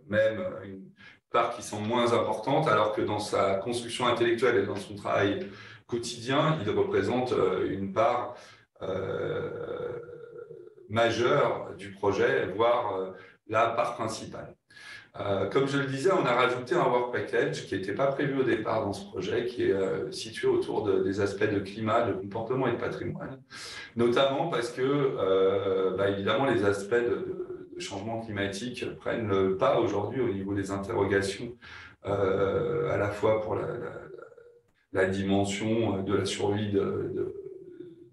même une part qui semble moins importante, alors que dans sa construction intellectuelle et dans son travail quotidien, il représente une part majeure du projet, voire la part principale. Comme je le disais, on a rajouté un work package qui n'était pas prévu au départ dans ce projet, qui est situé autour des aspects de climat, de comportement et de patrimoine, notamment parce que, évidemment, les aspects de changement climatique prennent le pas aujourd'hui au niveau des interrogations, à la fois pour la dimension de la survie de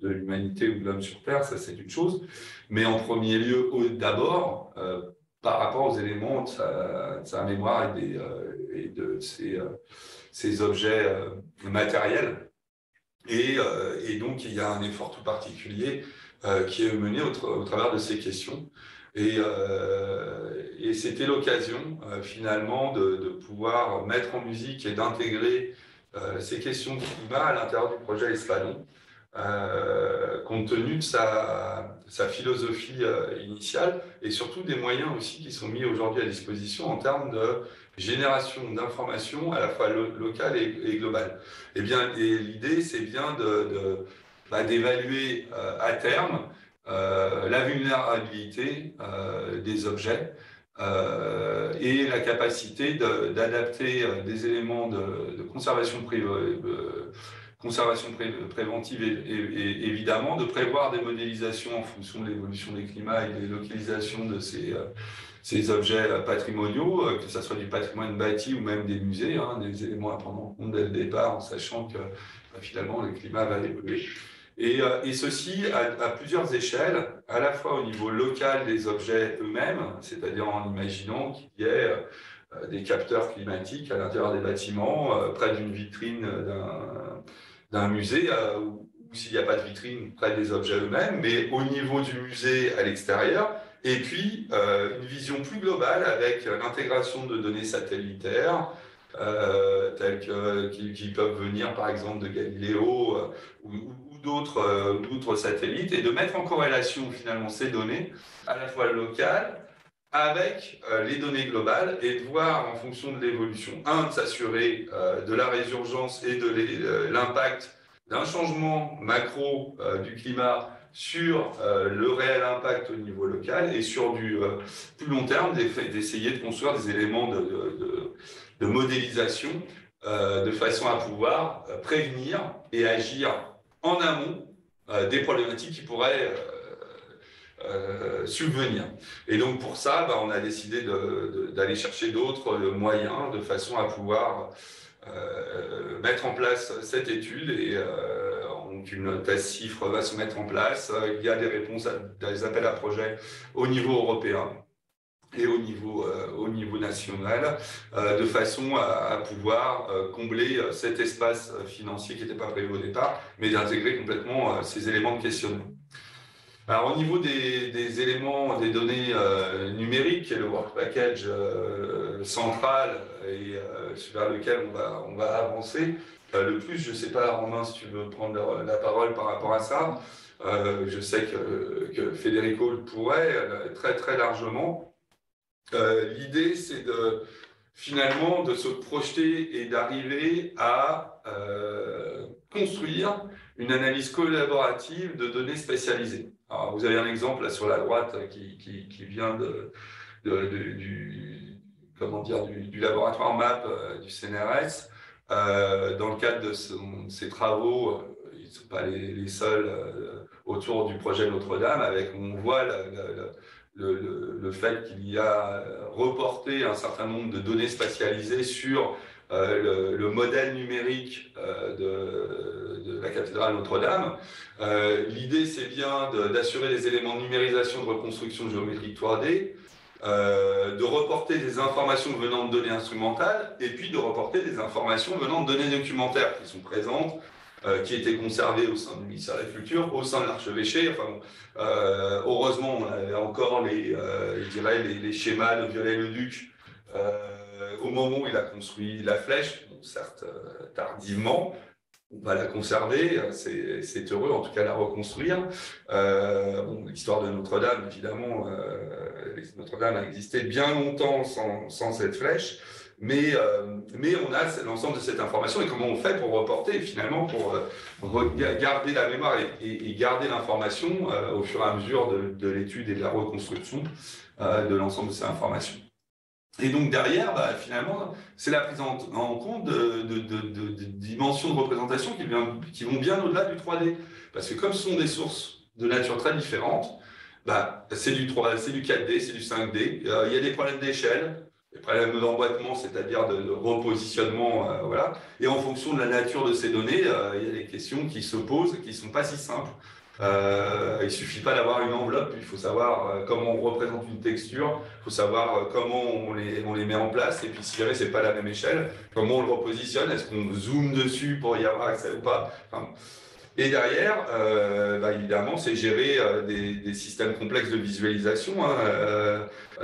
l'humanité ou de l'homme sur Terre, ça c'est une chose, mais en premier lieu, d'abord, par rapport aux éléments de sa mémoire et de ses objets matériels. Et donc, il y a un effort tout particulier qui est mené au travers de ces questions. Et c'était l'occasion, finalement, de pouvoir mettre en musique et d'intégrer ces questions de climat à l'intérieur du projet Espadon, compte tenu de sa philosophie initiale et surtout des moyens aussi qui sont mis aujourd'hui à disposition en termes de génération d'informations à la fois locales et globales. Et l'idée, c'est bien d'évaluer à terme la vulnérabilité des objets et la capacité d'adapter des éléments de conservation préventive et évidemment de prévoir des modélisations en fonction de l'évolution des climats et des localisations de ces objets patrimoniaux, que ce soit du patrimoine bâti ou même des musées, hein, des éléments à prendre en compte dès le départ en sachant que finalement le climat va évoluer. Et ceci à plusieurs échelles, à la fois au niveau local des objets eux-mêmes, c'est-à-dire en imaginant qu'il y ait des capteurs climatiques à l'intérieur des bâtiments, près d'une vitrine d'un musée, ou s'il n'y a pas de vitrine, près des objets eux-mêmes, mais au niveau du musée à l'extérieur, et puis une vision plus globale avec l'intégration de données satellitaires, qui peuvent venir par exemple de Galileo ou d'autres satellites, et de mettre en corrélation finalement ces données, à la fois locales, avec les données globales, et de voir en fonction de l'évolution, de s'assurer de la résurgence et de l'impact d'un changement macro du climat sur le réel impact au niveau local, et sur du plus long terme, d'essayer de construire des éléments de modélisation de façon à pouvoir prévenir et agir en amont des problématiques qui pourraient subvenir. Et donc pour ça, on a décidé d'aller chercher d'autres moyens de façon à pouvoir mettre en place cette étude, et donc une thèse CIFRE va se mettre en place. Il y a des réponses à des appels à projets au niveau européen et au niveau national, de façon à pouvoir combler cet espace financier qui n'était pas prévu au départ, mais d'intégrer complètement ces éléments de questionnement. Alors, au niveau des éléments, des données numériques, qui est le Work Package central et vers lequel on va avancer le plus, je ne sais pas, Romain, si tu veux prendre la parole par rapport à ça. Je sais que Federico le pourrait très, très largement. L'idée, c'est finalement de se projeter et d'arriver à construire une analyse collaborative de données spécialisées. Alors, vous avez un exemple là sur la droite qui vient du laboratoire MAP du CNRS. Dans le cadre de ces travaux, ils ne sont pas les seuls autour du projet Notre-Dame, on voit le fait qu'il y a reporté un certain nombre de données spatialisées sur le modèle numérique de la cathédrale Notre-Dame. L'idée, c'est bien d'assurer les éléments de numérisation de reconstruction géométrique 3D, de reporter des informations venant de données instrumentales, et puis de reporter des informations venant de données documentaires qui sont présentes, qui étaient conservées au sein du ministère de la Culture, au sein de l'archevêché. Enfin, heureusement, on avait encore les schémas de Viollet-le-Duc au moment où il a construit la flèche, certes tardivement. On va la conserver, c'est heureux en tout cas la reconstruire. L'histoire de Notre-Dame, évidemment, Notre-Dame a existé bien longtemps sans cette flèche, mais on a l'ensemble de cette information, et comment on fait pour reporter, finalement, pour garder la mémoire et garder l'information au fur et à mesure de l'étude et de la reconstruction de l'ensemble de ces informations. Et donc derrière, finalement, c'est la prise en compte de dimensions de représentation qui vont bien au-delà du 3D. Parce que comme ce sont des sources de nature très différentes, c'est du 3D, c'est du 4D, c'est du 5D. Il y a des problèmes d'échelle, des problèmes d'emboîtement, c'est-à-dire de repositionnement, voilà. Et en fonction de la nature de ces données, il y a des questions qui se posent et qui ne sont pas si simples. Il ne suffit pas d'avoir une enveloppe, il faut savoir comment on représente une texture, il faut savoir comment on les met en place, et puis si jamais ce n'est pas la même échelle, comment on le repositionne, est-ce qu'on zoome dessus pour y avoir accès ou pas. Et derrière, évidemment, c'est gérer des systèmes complexes de visualisation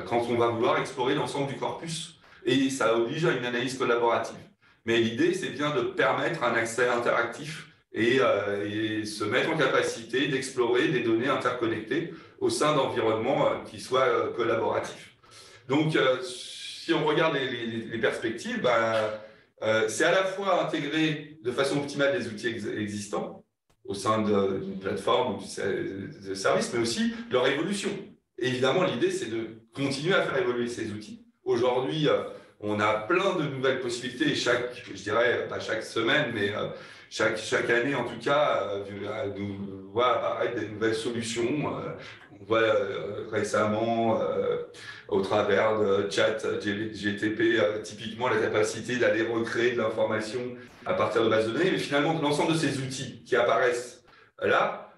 quand on va vouloir explorer l'ensemble du corpus. Et ça oblige à une analyse collaborative. Mais l'idée, c'est bien de permettre un accès interactif et se mettre en capacité d'explorer des données interconnectées au sein d'environnements qui soient collaboratifs. Donc, si on regarde les perspectives, c'est à la fois intégrer de façon optimale les outils existants, au sein d'une plateforme ou de service, mais aussi leur évolution. Et évidemment, l'idée, c'est de continuer à faire évoluer ces outils. Aujourd'hui, on a plein de nouvelles possibilités, et je dirais, pas chaque semaine, mais chaque année, en tout cas, nous voit apparaître des nouvelles solutions. On voit récemment, au travers de chat GTP, typiquement la capacité d'aller recréer de l'information à partir de bases de données, mais finalement, l'ensemble de ces outils qui apparaissent là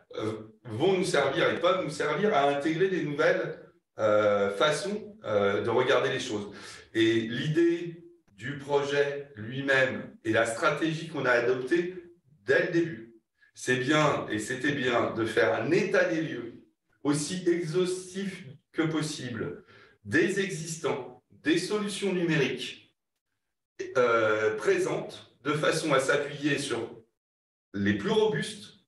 vont nous servir et peuvent nous servir à intégrer des nouvelles façons de regarder les choses. Et l'idée du projet lui-même et la stratégie qu'on a adoptée dès le début, c'est bien, et c'était bien, de faire un état des lieux aussi exhaustif que possible des existants, des solutions numériques présentes, de façon à s'appuyer sur les plus robustes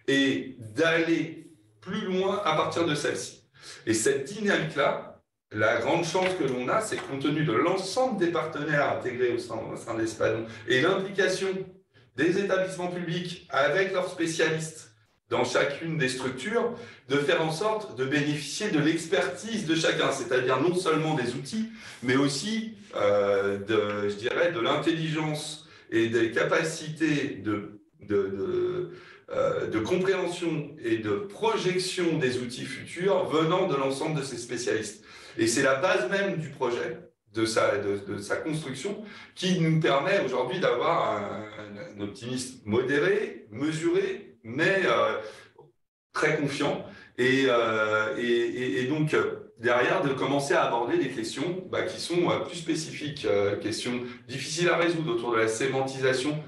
et d'aller plus loin à partir de celles-ci. Et cette dynamique-là, la grande chance que l'on a, c'est que compte tenu de l'ensemble des partenaires intégrés au sein d'Espadon et l'implication des établissements publics avec leurs spécialistes dans chacune des structures, de faire en sorte de bénéficier de l'expertise de chacun, c'est-à-dire non seulement des outils, mais aussi, je dirais, de l'intelligence et des capacités de compréhension et de projection des outils futurs venant de l'ensemble de ces spécialistes. Et c'est la base même du projet, de sa construction, qui nous permet aujourd'hui d'avoir un optimisme modéré, mesuré, mais très confiant. Et donc, derrière, de commencer à aborder des questions qui sont plus spécifiques, questions difficiles à résoudre autour de la sémantisation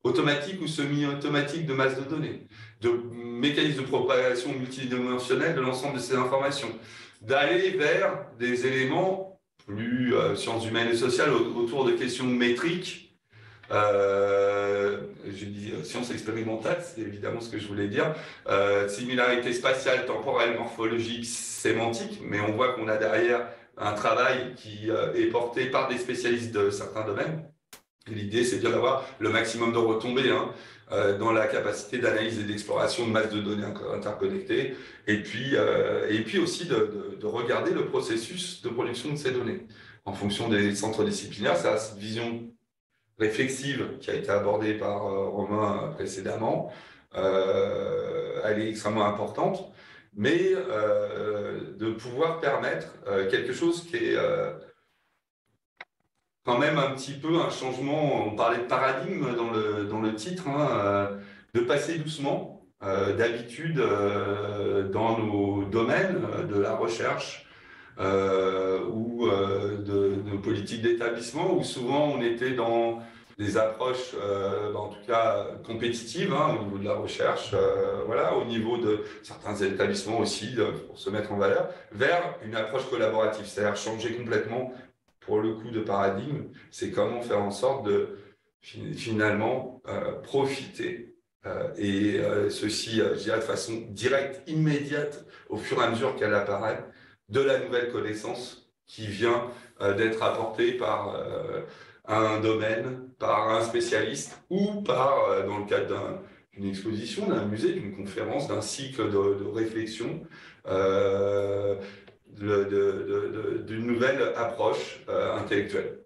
automatique ou semi-automatique de masse de données, de mécanismes de propagation multidimensionnelle de l'ensemble de ces informations, d'aller vers des éléments plus sciences humaines et sociales autour de questions métriques. Je dis sciences expérimentales, c'est évidemment ce que je voulais dire, similarité spatiale, temporelle, morphologique, sémantique, mais on voit qu'on a derrière un travail qui est porté par des spécialistes de certains domaines. L'idée, c'est bien d'avoir le maximum de retombées dans la capacité d'analyse et d'exploration de masse de données interconnectées, et puis aussi de regarder le processus de production de ces données. En fonction des centres disciplinaires, c'est cette vision réflexive qui a été abordée par Romain précédemment, elle est extrêmement importante, mais de pouvoir permettre quelque chose qui est quand même un petit peu un changement, on parlait de paradigme dans le titre, de passer doucement d'habitude dans nos domaines de la recherche ou de nos politiques d'établissement, où souvent on était dans des approches, en tout cas compétitives au niveau de la recherche, au niveau de certains établissements aussi, pour se mettre en valeur, vers une approche collaborative, c'est-à-dire changer complètement pour le coup de paradigme, c'est comment faire en sorte de finalement profiter ceci, je dirais, de façon directe, immédiate, au fur et à mesure qu'elle apparaît, de la nouvelle connaissance qui vient d'être apportée par un domaine, par un spécialiste ou par, dans le cadre d'une exposition, d'un musée, d'une conférence, d'un cycle de réflexion, d'une nouvelle approche intellectuelle.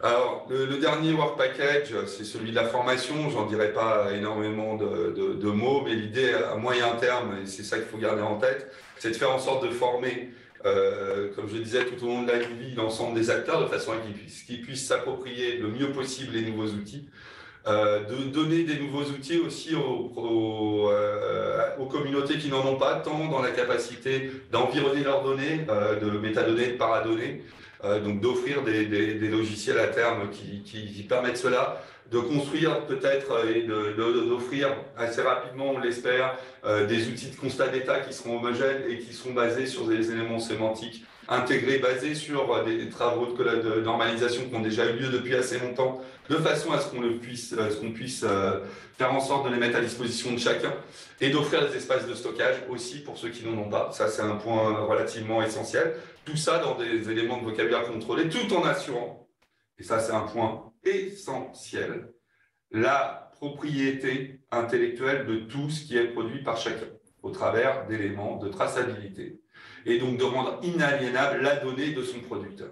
Alors, le dernier work package, c'est celui de la formation. J'en dirai pas énormément de mots, mais l'idée à moyen terme, et c'est ça qu'il faut garder en tête, c'est de faire en sorte de former, comme je disais, tout au long de la vie, l'ensemble des acteurs, de façon à qu'ils puissent s'approprier le mieux possible les nouveaux outils. De donner des nouveaux outils aussi aux communautés qui n'en ont pas, tant dans la capacité d'environner leurs données, de métadonnées, de paradonnées, donc d'offrir des logiciels à terme qui permettent cela, de construire peut-être et d'offrir assez rapidement, on l'espère, des outils de constat d'état qui seront homogènes et qui seront basés sur des éléments sémantiques intégrés, basés sur des travaux de normalisation qui ont déjà eu lieu depuis assez longtemps, de façon à ce qu'on puisse faire en sorte de les mettre à disposition de chacun et d'offrir des espaces de stockage aussi pour ceux qui n'en ont pas. Ça, c'est un point relativement essentiel. Tout ça dans des éléments de vocabulaire contrôlés, tout en assurant, et ça, c'est un point essentiel, la propriété intellectuelle de tout ce qui est produit par chacun, au travers d'éléments de traçabilité. Et donc de rendre inaliénable la donnée de son producteur.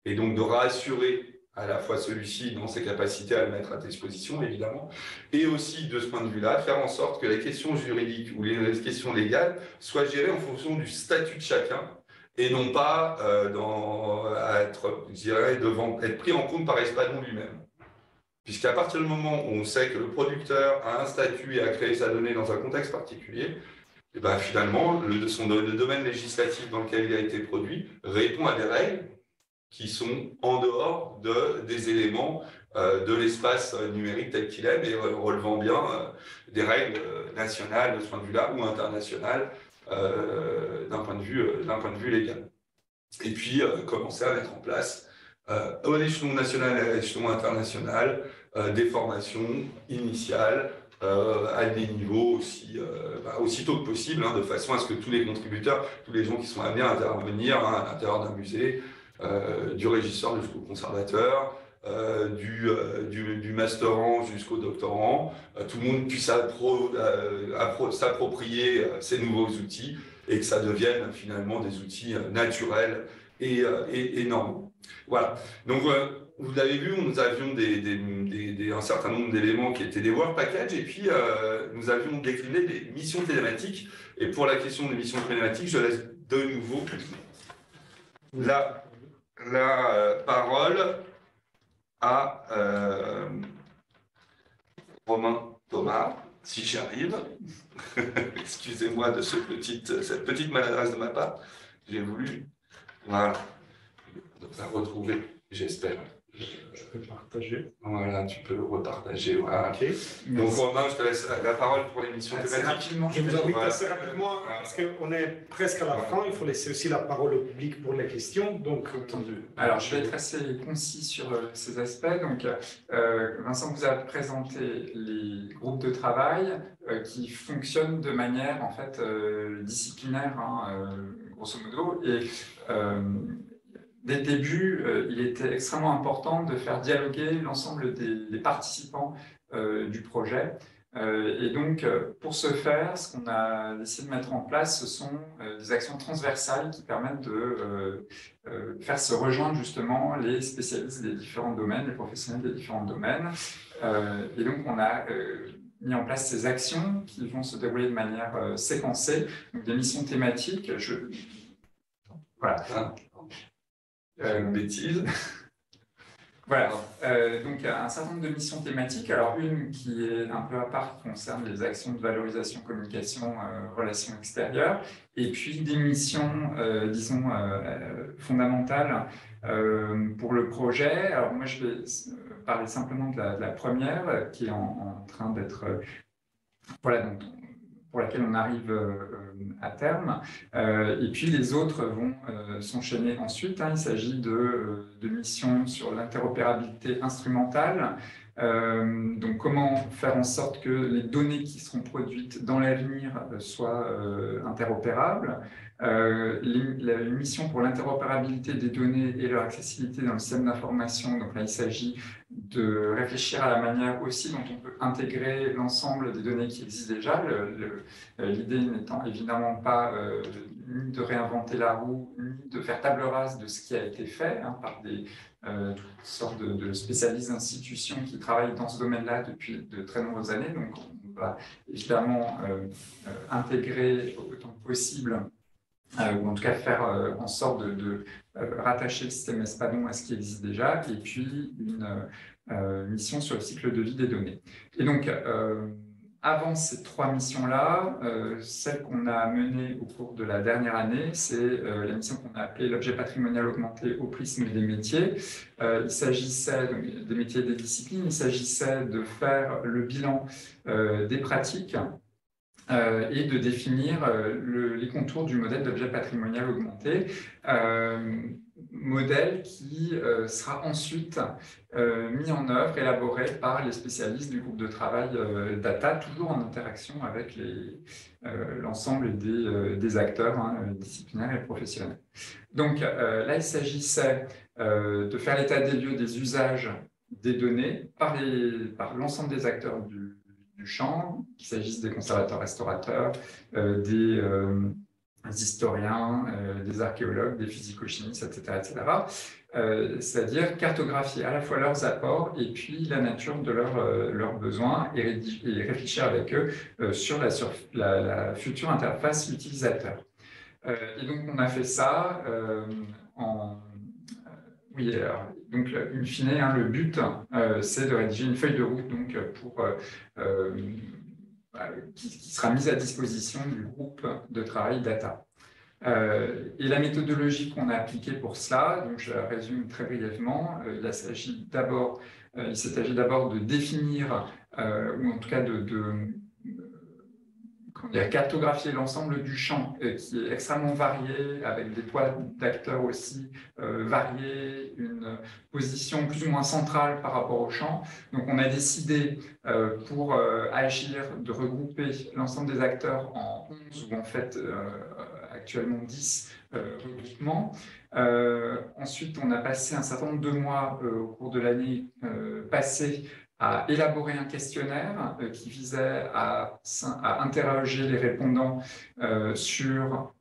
Et donc de rassurer à la fois celui-ci dans ses capacités à le mettre à disposition, évidemment, et aussi, de ce point de vue-là, faire en sorte que les questions juridiques ou les questions légales soient gérées en fonction du statut de chacun, et non pas être pris en compte par Espadon lui-même. Puisqu'à partir du moment où on sait que le producteur a un statut et a créé sa donnée dans un contexte particulier, et ben finalement, le domaine législatif dans lequel il a été produit répond à des règles qui sont en dehors des éléments de l'espace numérique tel qu'il est, mais relevant bien des règles nationales de ce point de vue-là, ou internationales d'un point de vue légal. Et puis, commencer à mettre en place, à l'échelon national et à l'échelon international, des formations initiales, à des niveaux aussi tôt que possible, de façon à ce que tous les contributeurs, tous les gens qui sont amenés à intervenir à l'intérieur d'un musée, du régisseur jusqu'au conservateur, du masterand jusqu'au doctorant, tout le monde puisse s'approprier ces nouveaux outils et que ça devienne finalement des outils naturels et normaux. Voilà. Donc, vous l'avez vu, nous avions un certain nombre d'éléments qui étaient des work packages, et puis nous avions décliné des missions thématiques. Et pour la question des missions thématiques, je laisse de nouveau la parole à Romain Thomas, si j'y arrive. Excusez-moi de cette petite maladresse de ma part. J'ai voulu, voilà, la retrouver, j'espère. Je peux partager. Voilà, tu peux repartager. Voilà. Okay. Donc Romain, je te laisse la parole pour l'émission thématique. Je vous invite assez rapidement, parce qu'on est presque à la fin, il faut laisser aussi la parole au public pour les questions. Donc, entendu. Alors, je vais être assez concis sur ces aspects. Donc, Vincent vous a présenté les groupes de travail qui fonctionnent de manière en fait disciplinaire, grosso modo. Et dès le début, il était extrêmement important de faire dialoguer l'ensemble des participants du projet. Et donc, pour ce faire, ce qu'on a décidé de mettre en place, ce sont des actions transversales qui permettent de faire se rejoindre justement les spécialistes des différents domaines, les professionnels des différents domaines. Et donc, on a mis en place ces actions qui vont se dérouler de manière séquencée, donc des missions thématiques. Voilà. Une bêtise. Voilà, donc un certain nombre de missions thématiques. Alors une qui est un peu à part, qui concerne les actions de valorisation, communication, relations extérieures, et puis des missions, disons, fondamentales pour le projet. Alors moi je vais parler simplement de la première, qui est en train d'être... voilà, donc, pour laquelle on arrive à terme. Et puis les autres vont s'enchaîner ensuite. Il s'agit de missions sur l'interopérabilité instrumentale. Donc comment faire en sorte que les données qui seront produites dans l'avenir soient interopérables. La mission pour l'interopérabilité des données et leur accessibilité dans le système d'information. Donc là, il s'agit de réfléchir à la manière aussi dont on peut intégrer l'ensemble des données qui existent déjà. L'idée n'étant évidemment pas ni de réinventer la roue, ni de faire table rase de ce qui a été fait par toutes sortes de spécialistes d'institutions qui travaillent dans ce domaine-là depuis de très nombreuses années. Donc on va évidemment intégrer autant que possible, ou en tout cas faire en sorte de rattacher le système Espadon à ce qui existe déjà, et puis une mission sur le cycle de vie des données. Et donc, avant ces trois missions-là, celle qu'on a menée au cours de la dernière année, c'est la mission qu'on a appelée l'objet patrimonial augmenté au prisme des métiers. Il s'agissait des métiers et des disciplines, il s'agissait de faire le bilan des pratiques et de définir les contours du modèle d'objet patrimonial augmenté, modèle qui sera ensuite mis en œuvre, élaboré par les spécialistes du groupe de travail data, toujours en interaction avec l'ensemble des acteurs disciplinaires et professionnels. Donc là, il s'agissait de faire l'état des lieux des usages des données par l'ensemble des acteurs du champ, qu'il s'agisse des conservateurs-restaurateurs, des historiens, des archéologues, des physico-chimistes, etc., etc. C'est-à-dire cartographier à la fois leurs apports et puis la nature de leurs besoins et réfléchir avec eux sur la future interface utilisateur. Et donc, on a fait ça oui, alors, donc, in fine, hein, le but, c'est de rédiger une feuille de route donc, qui sera mise à disposition du groupe de travail data. Et la méthodologie qu'on a appliquée pour cela, donc je la résume très brièvement, il s'agit d'abord de définir, ou en tout cas cartographier l'ensemble du champ qui est extrêmement varié, avec des poids d'acteurs aussi variés, une position plus ou moins centrale par rapport au champ. Donc on a décidé pour agir de regrouper l'ensemble des acteurs en 11 ou en fait actuellement 10 regroupements. Ensuite, on a passé un certain nombre de mois au cours de l'année passée à élaborer un questionnaire qui visait à interroger les répondants sur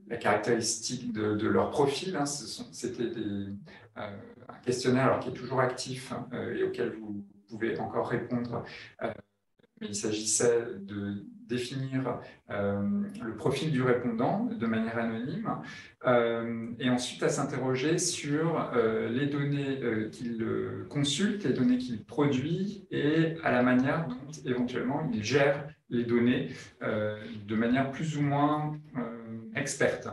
la caractéristique de leur profil. Hein. C'était un questionnaire alors, qui est toujours actif et auquel vous pouvez encore répondre. Mais il s'agissait de définir le profil du répondant de manière anonyme et ensuite à s'interroger sur les données qu'il consulte, les données qu'il produit et à la manière dont éventuellement il gère les données de manière plus ou moins experte.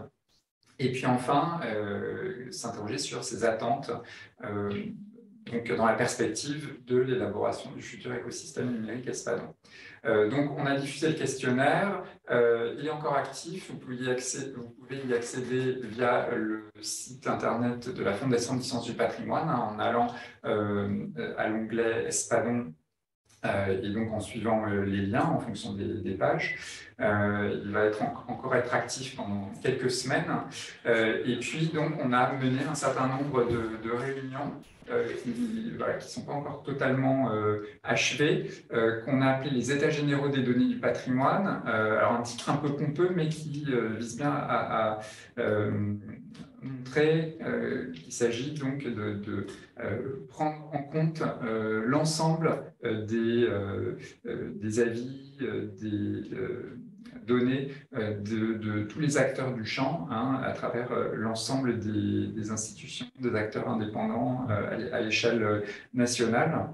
Et puis enfin, s'interroger sur ses attentes donc dans la perspective de l'élaboration du futur écosystème numérique Espadon. Donc, on a diffusé le questionnaire, il est encore actif, vous pouvez y accéder via le site internet de la Fondation des sciences du patrimoine, hein, en allant à l'onglet Espadon et donc en suivant les liens en fonction des pages. Il va encore être actif pendant quelques semaines. Et puis, donc, on a mené un certain nombre de réunions qui ne sont pas encore totalement achevées, qu'on a appelé les États généraux des données du patrimoine. Alors, un titre un peu pompeux, mais qui vise bien à montrer qu'il s'agit donc de prendre en compte l'ensemble des avis, des données de tous les acteurs du champ hein, à travers l'ensemble des institutions, des acteurs indépendants à l'échelle nationale.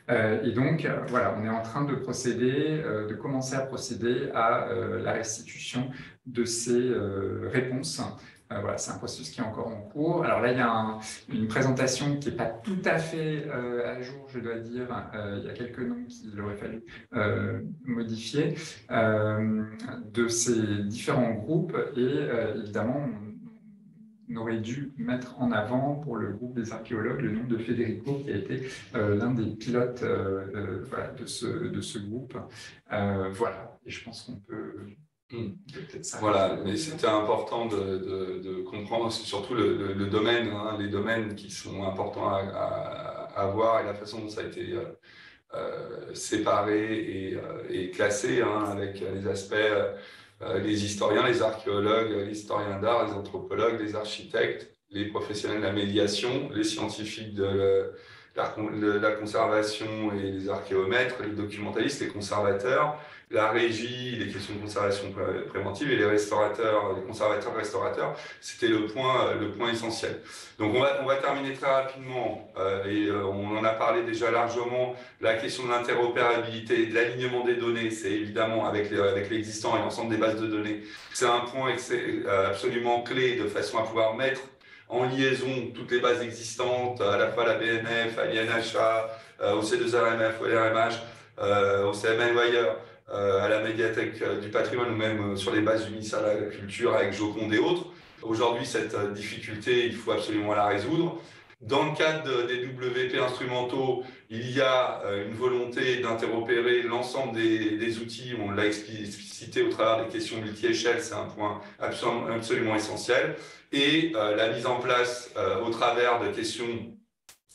Et donc, voilà, on est en train de commencer à procéder à la restitution de ces réponses. Voilà, c'est un processus qui est encore en cours. Alors là, il y a une présentation qui n'est pas tout à fait à jour, je dois dire. Il y a quelques noms qu'il aurait fallu modifier de ces différents groupes. Et évidemment, on aurait dû mettre en avant pour le groupe des archéologues le nom de Federico, qui a été l'un des pilotes voilà, de ce groupe. Voilà, et je pense qu'on peut... Voilà, mais c'était important de comprendre surtout le domaine, hein, les domaines qui sont importants à voir et la façon dont ça a été séparé et classé hein, avec les aspects, les historiens, les archéologues, les historiens d'art, les anthropologues, les architectes, les professionnels de la médiation, les scientifiques de la conservation et les archéomètres, les documentalistes, les conservateurs, la régie, les questions de conservation préventive et les restaurateurs, les conservateurs-restaurateurs, c'était le point essentiel. Donc on va terminer très rapidement et on en a parlé déjà largement, la question de l'interopérabilité, de l'alignement des données, c'est évidemment avec l'existant et l'ensemble des bases de données, c'est un point absolument clé de façon à pouvoir mettre en liaison toutes les bases existantes, à la fois la BNF, à l'INHA, au C2RMF, au LRMH, au CMN ou ailleurs, à la médiathèque du patrimoine ou même sur les bases du ministère de la Culture avec Joconde et autres. Aujourd'hui, cette difficulté, il faut absolument la résoudre. Dans le cadre des WP instrumentaux, il y a une volonté d'interopérer l'ensemble des outils. On l'a explicité au travers des questions multi-échelles, c'est un point absolument essentiel. Et la mise en place au travers de questions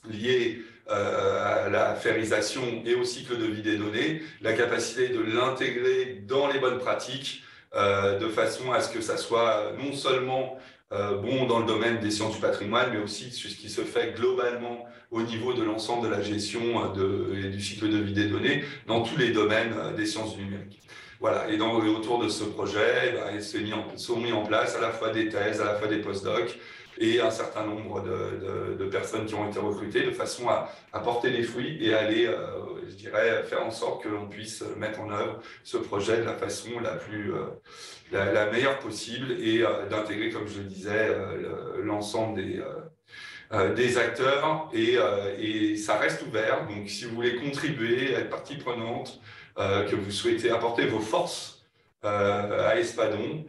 liées à la férisation et au cycle de vie des données, la capacité de l'intégrer dans les bonnes pratiques de façon à ce que ça soit non seulement bon dans le domaine des sciences du patrimoine, mais aussi ce qui se fait globalement au niveau de l'ensemble de la gestion et du cycle de vie des données dans tous les domaines des sciences du numérique. Voilà, et autour de ce projet, ils sont mis en place à la fois des thèses, à la fois des post-docs, et un certain nombre de personnes qui ont été recrutées de façon à porter les fruits et aller, je dirais, faire en sorte que l'on puisse mettre en œuvre ce projet de la façon la meilleure possible et d'intégrer, comme je le disais, l'ensemble des acteurs et ça reste ouvert. Donc, si vous voulez contribuer, être partie prenante, que vous souhaitez apporter vos forces à Espadon,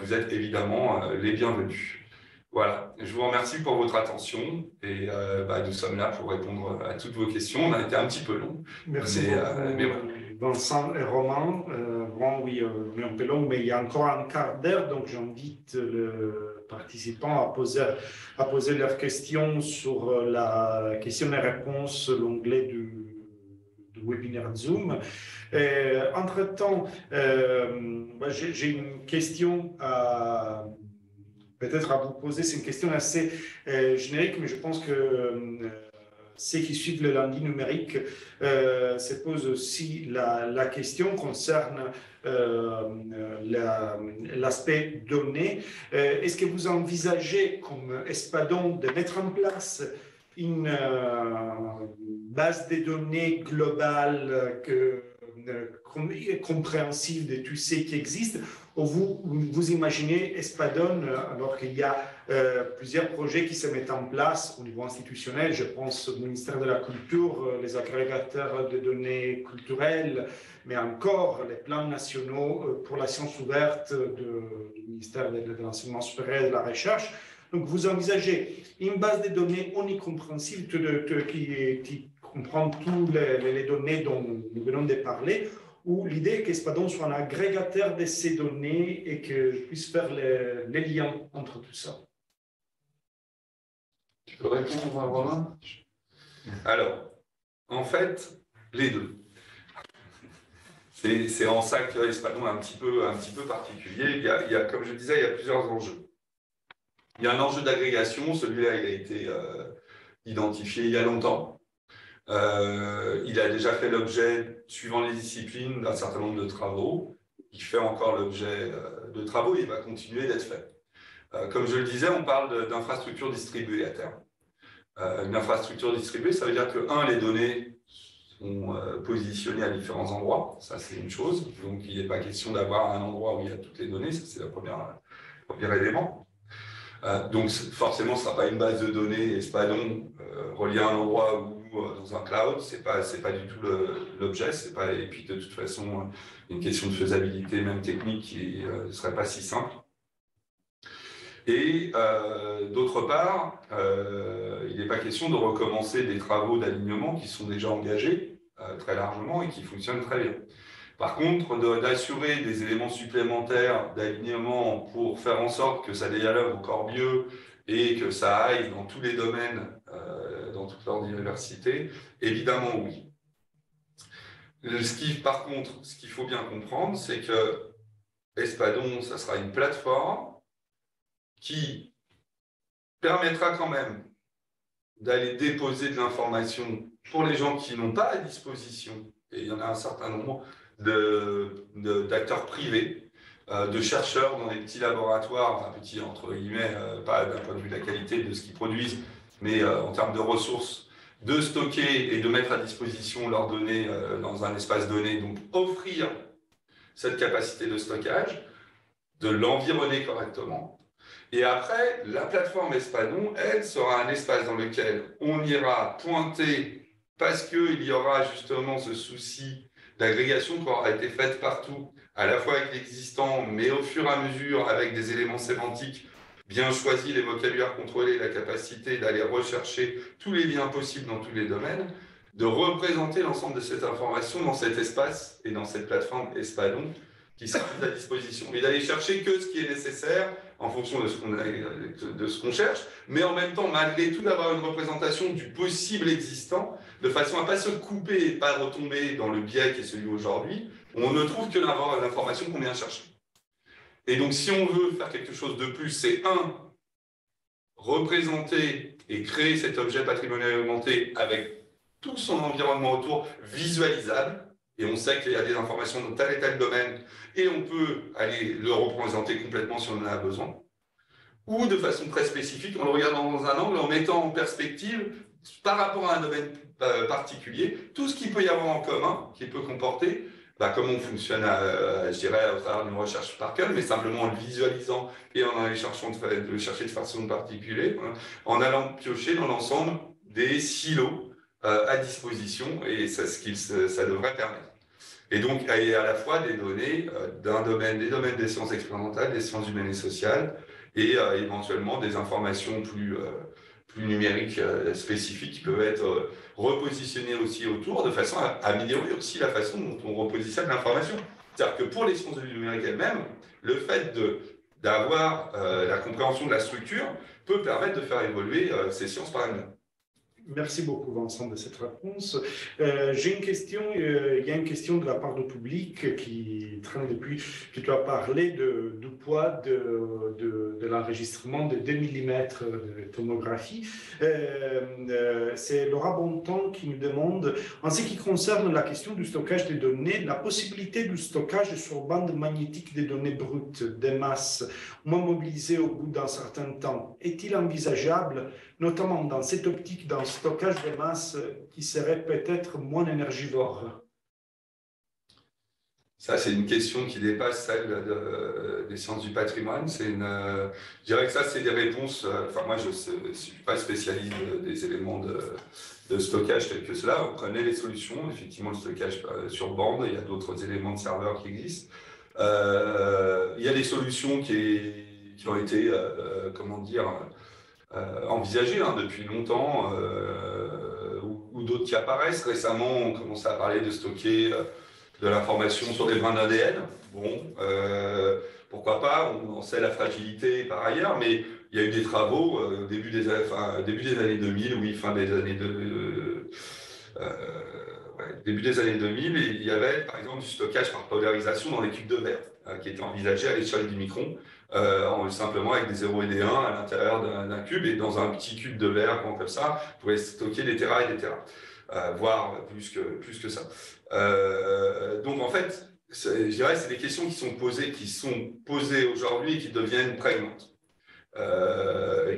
vous êtes évidemment les bienvenus. Voilà, je vous remercie pour votre attention et nous sommes là pour répondre à toutes vos questions. On a été un petit peu long. Merci beaucoup, Vincent et Romain. Bon, oui, on est un peu long, mais il y a encore un quart d'heure, donc j'invite le participant à poser leurs questions sur la question et réponse, l'onglet du webinaire Zoom. Entre-temps, j'ai une question peut-être à vous poser. C'est une question assez générique, mais je pense que ceux qui suivent le lundi numérique se posent aussi la question concerne l'aspect données. Est-ce que vous envisagez, comme Espadon, de mettre en place une base de données globale compréhensive de tous ceux qui existent, ou vous imaginez Espadon, alors qu'il y a plusieurs projets qui se mettent en place au niveau institutionnel, je pense au ministère de la Culture, les agrégateurs de données culturelles, mais encore les plans nationaux pour la science ouverte du ministère de l'Enseignement supérieur et de la Recherche. Donc, vous envisagez une base de données omnicompréhensible qui comprend toutes les données dont nous venons de parler, où l'idée est qu'Espadon soit un agrégateur de ces données et que puisse faire les liens entre tout ça. Tu peux répondre, Romain? Alors, en fait, les deux. C'est en ça que Espadon est un petit peu particulier. Il y a, comme je disais, il y a plusieurs enjeux. Il y a un enjeu d'agrégation, celui-là il a été identifié il y a longtemps. Il a déjà fait l'objet, suivant les disciplines, d'un certain nombre de travaux. Il fait encore l'objet de travaux et il va continuer d'être fait. Comme je le disais, on parle d'infrastructures distribuées à terme. Une infrastructure distribuée, ça veut dire que, les données sont positionnées à différents endroits. Ça, c'est une chose. Donc, il n'est pas question d'avoir un endroit où il y a toutes les données. Ça, c'est le premier élément. Donc, forcément, ce ne sera pas une base de données Espadon reliée à un endroit ou dans un cloud. Ce n'est pas du tout l'objet. Et puis, de toute façon, une question de faisabilité, même technique, qui ne serait pas si simple. Et d'autre part, il n'est pas question de recommencer des travaux d'alignement qui sont déjà engagés très largement et qui fonctionnent très bien. Par contre, d'assurer des éléments supplémentaires d'alignement pour faire en sorte que ça dialogue encore mieux et que ça aille dans tous les domaines, dans toute leur diversité, évidemment oui. Par contre, ce qu'il faut bien comprendre, c'est que Espadon, ça sera une plateforme qui permettra quand même d'aller déposer de l'information pour les gens qui n'ont pas à disposition, et il y en a un certain nombre d'acteurs privés, de chercheurs dans des petits laboratoires, enfin petits entre guillemets, pas d'un point de vue de la qualité de ce qu'ils produisent, mais en termes de ressources, de stocker et de mettre à disposition leurs données dans un espace donné, donc offrir cette capacité de stockage, de l'environner correctement. Et après, la plateforme Espadon, elle, sera un espace dans lequel on ira pointer, parce qu'il y aura justement ce souci d'agrégation qui aura été faite partout, à la fois avec l'existant, mais au fur et à mesure avec des éléments sémantiques bien choisi les vocabulaires contrôlés, la capacité d'aller rechercher tous les liens possibles dans tous les domaines, de représenter l'ensemble de cette information dans cet espace et dans cette plateforme Espadon qui sera mise à disposition. Et d'aller chercher que ce qui est nécessaire en fonction de ce qu'on cherche, mais en même temps, malgré tout, d'avoir une représentation du possible existant, de façon à ne pas se couper et pas retomber dans le biais qui est celui aujourd'hui, où on ne trouve que l'information qu'on vient chercher. Et donc, si on veut faire quelque chose de plus, c'est représenter et créer cet objet patrimonial augmenté avec tout son environnement autour visualisable, et on sait qu'il y a des informations dans tel et tel domaine, et on peut aller le représenter complètement si on en a besoin, ou de façon très spécifique, en le regardant dans un angle, en mettant en perspective, par rapport à un domaine particulier, tout ce qu'il peut y avoir en commun, qui peut comporter, comment on fonctionne, je dirais, au travers d'une recherche par cœur, mais simplement en le visualisant et en allant chercher de façon particulière, hein, en allant piocher dans l'ensemble des silos à disposition, et c'est ce que ça devrait permettre. Et donc, il y a à la fois des données des domaines des sciences expérimentales, des sciences humaines et sociales, et éventuellement des informations plus numériques spécifiques qui peuvent être repositionnées aussi autour, de façon à améliorer aussi la façon dont on repositionne l'information. C'est-à-dire que pour les sciences du numérique elles-mêmes, le fait d'avoir la compréhension de la structure peut permettre de faire évoluer ces sciences par elles-mêmes. Merci beaucoup, Vincent, de cette réponse. J'ai une question, il y a une question de la part du public qui traîne depuis que tu as parlé du poids de l'enregistrement de 2 mm de tomographie. C'est Laura Bontemps qui nous demande, en ce qui concerne la question du stockage des données, la possibilité du stockage sur bande magnétique des données brutes, des masses, moins mobilisées au bout d'un certain temps, est-il envisageable, notamment dans cette optique d'un stockage de masse qui serait peut-être moins énergivore? Ça, c'est une question qui dépasse celle des sciences du patrimoine. Je dirais que ça, c'est des réponses. Enfin, moi, je ne suis pas spécialiste des éléments de stockage tels que cela. On connaît les solutions. Effectivement, le stockage sur bande, il y a d'autres éléments de serveurs qui existent. Il y a des solutions qui ont été, envisagées depuis longtemps, ou d'autres qui apparaissent. Récemment, on commence à parler de stocker de l'information sur des brins d'ADN. Bon, pourquoi pas, on sait la fragilité par ailleurs, mais il y a eu des travaux début des années 2000, oui, début des années 2000, et il y avait par exemple du stockage par polarisation dans les cubes de verre, qui était envisagé à l'échelle du micron, simplement avec des 0 et des 1 à l'intérieur d'un cube, et dans un petit cube de verre comme ça, vous pouvez stocker des terras et des terras, voire plus que ça. Donc en fait, je dirais c'est des questions qui sont posées aujourd'hui et qui deviennent prégnantes.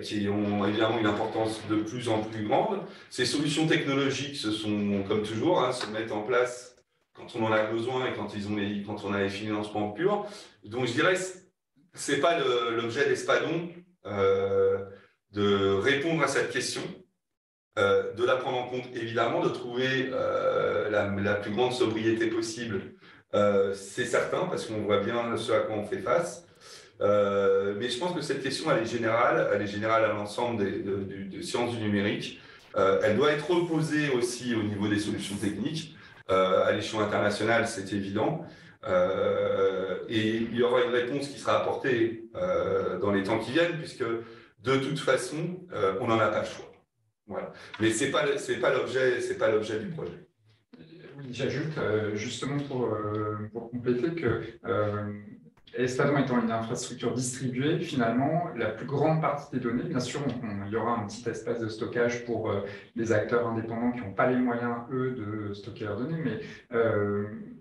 Qui ont évidemment une importance de plus en plus grande. Ces solutions technologiques, ce sont, comme toujours, se mettent en place quand on en a besoin et quand on a les financements purs. Donc je dirais, c'est pas l'objet d'Espadon de répondre à cette question, de la prendre en compte évidemment, de trouver la plus grande sobriété possible. C'est certain, parce qu'on voit bien ce à quoi on fait face. Mais je pense que cette question, elle est générale à l'ensemble des sciences du numérique. Elle doit être reposée aussi au niveau des solutions techniques. À l'échelon international, c'est évident. Et il y aura une réponse qui sera apportée dans les temps qui viennent, puisque de toute façon, on n'en a pas le choix. Voilà. Mais c'est pas l'objet du projet. Oui, j'ajoute justement pour compléter que Espadon étant une infrastructure distribuée, finalement, la plus grande partie des données, bien sûr, il y aura un petit espace de stockage pour les acteurs indépendants qui n'ont pas les moyens, eux, de stocker leurs données, mais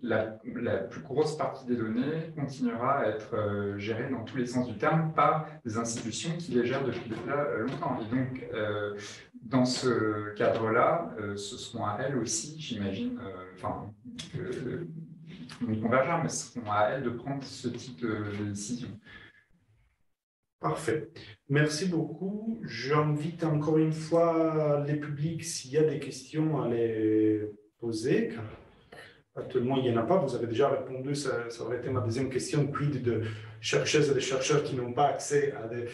la plus grosse partie des données continuera à être gérée dans tous les sens du terme par des institutions qui les gèrent depuis longtemps. Et donc, dans ce cadre-là, ce seront à elles aussi, j'imagine, nous convergents, mais ce seront à elles de prendre ce type de décision. Parfait. Merci beaucoup. J'invite encore une fois les publics, s'il y a des questions, à les poser. Actuellement, il n'y en a pas. Vous avez déjà répondu. Ça aurait été ma deuxième question. Quid de chercheuses et de chercheurs qui n'ont pas accès à des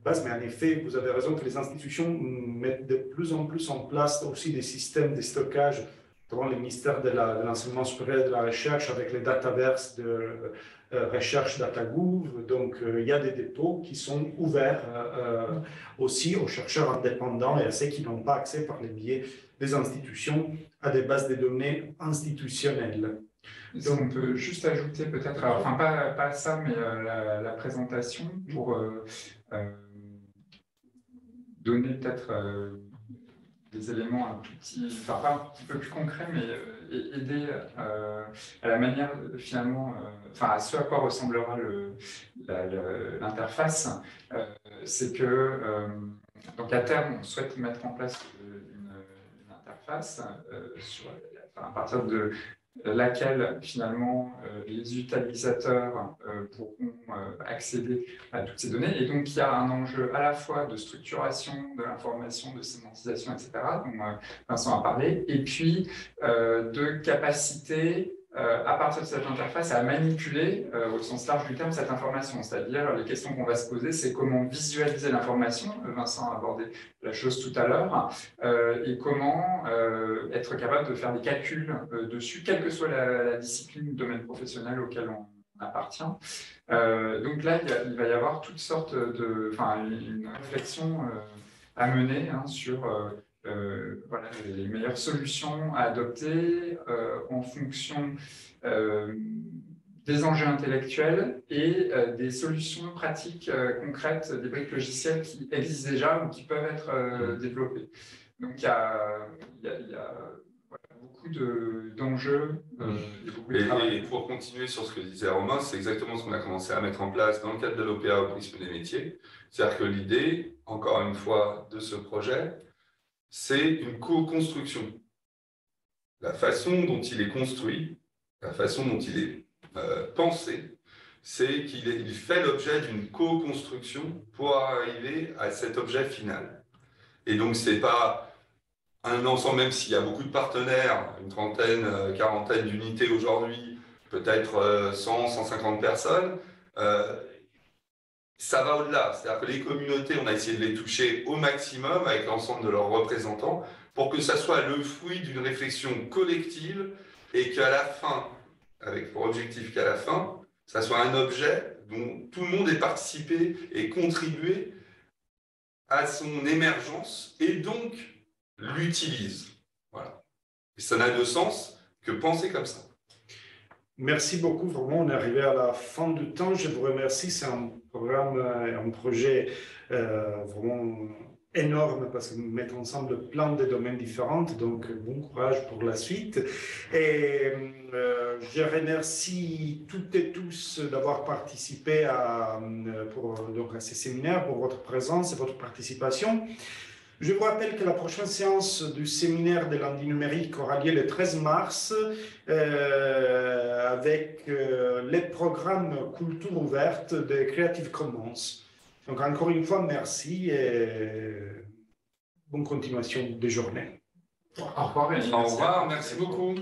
base, mais en effet, vous avez raison que les institutions mettent de plus en plus en place aussi des systèmes de stockage devant le ministère de l'enseignement supérieur et de la recherche avec les dataverses de recherche DataGouv. Donc, il y a des dépôts qui sont ouverts aussi aux chercheurs indépendants et à ceux qui n'ont pas accès par les biais des institutions à des bases de données institutionnelles. Donc, on peut juste ajouter peut-être, enfin pas ça, mais la présentation pour donner peut-être des éléments un tout petit, enfin pas un petit peu plus concrets, mais aider à la manière finalement, enfin à ce à quoi ressemblera l'interface. C'est que donc à terme, on souhaite mettre en place une interface à partir de laquelle finalement les utilisateurs pourront accéder à toutes ces données. Et donc, il y a un enjeu à la fois de structuration de l'information, de sémantisation, etc., dont Vincent a parlé, et puis de capacité à partir de cette interface à manipuler au sens large du terme cette information. C'est-à-dire, les questions qu'on va se poser, c'est comment visualiser l'information. Vincent a abordé la chose tout à l'heure, et comment être capable de faire des calculs dessus, quelle que soit la discipline, le domaine professionnel auquel on appartient. Donc là, il va y avoir toutes sortes une réflexion à mener sur voilà, les meilleures solutions à adopter en fonction des enjeux intellectuels et des solutions pratiques concrètes, des briques logicielles qui existent déjà ou qui peuvent être développées. Donc il y a voilà, beaucoup d'enjeux et beaucoup de travail. Et pour continuer sur ce que disait Romain, c'est exactement ce qu'on a commencé à mettre en place dans le cadre de l'OPA au prisme des métiers. C'est-à-dire que l'idée, encore une fois, de ce projet, c'est une co-construction. La façon dont il est construit, la façon dont il est pensé, c'est qu'il fait l'objet d'une co-construction pour arriver à cet objet final. Et donc, ce n'est pas un ensemble, même s'il y a beaucoup de partenaires, une trentaine, quarantaine d'unités aujourd'hui, peut-être 100, 150 personnes, ça va au-delà. C'est-à-dire que les communautés, on a essayé de les toucher au maximum avec l'ensemble de leurs représentants pour que ça soit le fruit d'une réflexion collective et qu'à la fin, avec pour objectif qu'à la fin, ça soit un objet dont tout le monde ait participé et contribué à son émergence et donc l'utilise. Voilà. Et ça n'a de sens que penser comme ça. Merci beaucoup. Vraiment, on est arrivé à la fin du temps. Je vous remercie. C'est un programme, un projet vraiment énorme parce que nous mettons ensemble plein de domaines différents. Donc, bon courage pour la suite. Et je remercie toutes et tous d'avoir participé à ces séminaires, pour votre présence et votre participation. Je vous rappelle que la prochaine séance du séminaire de lundi numérique aura lieu le 13 mars avec les programmes Culture ouverte de Creative Commons. Donc encore une fois, merci et bonne continuation de journée. Au revoir. Au revoir, merci beaucoup.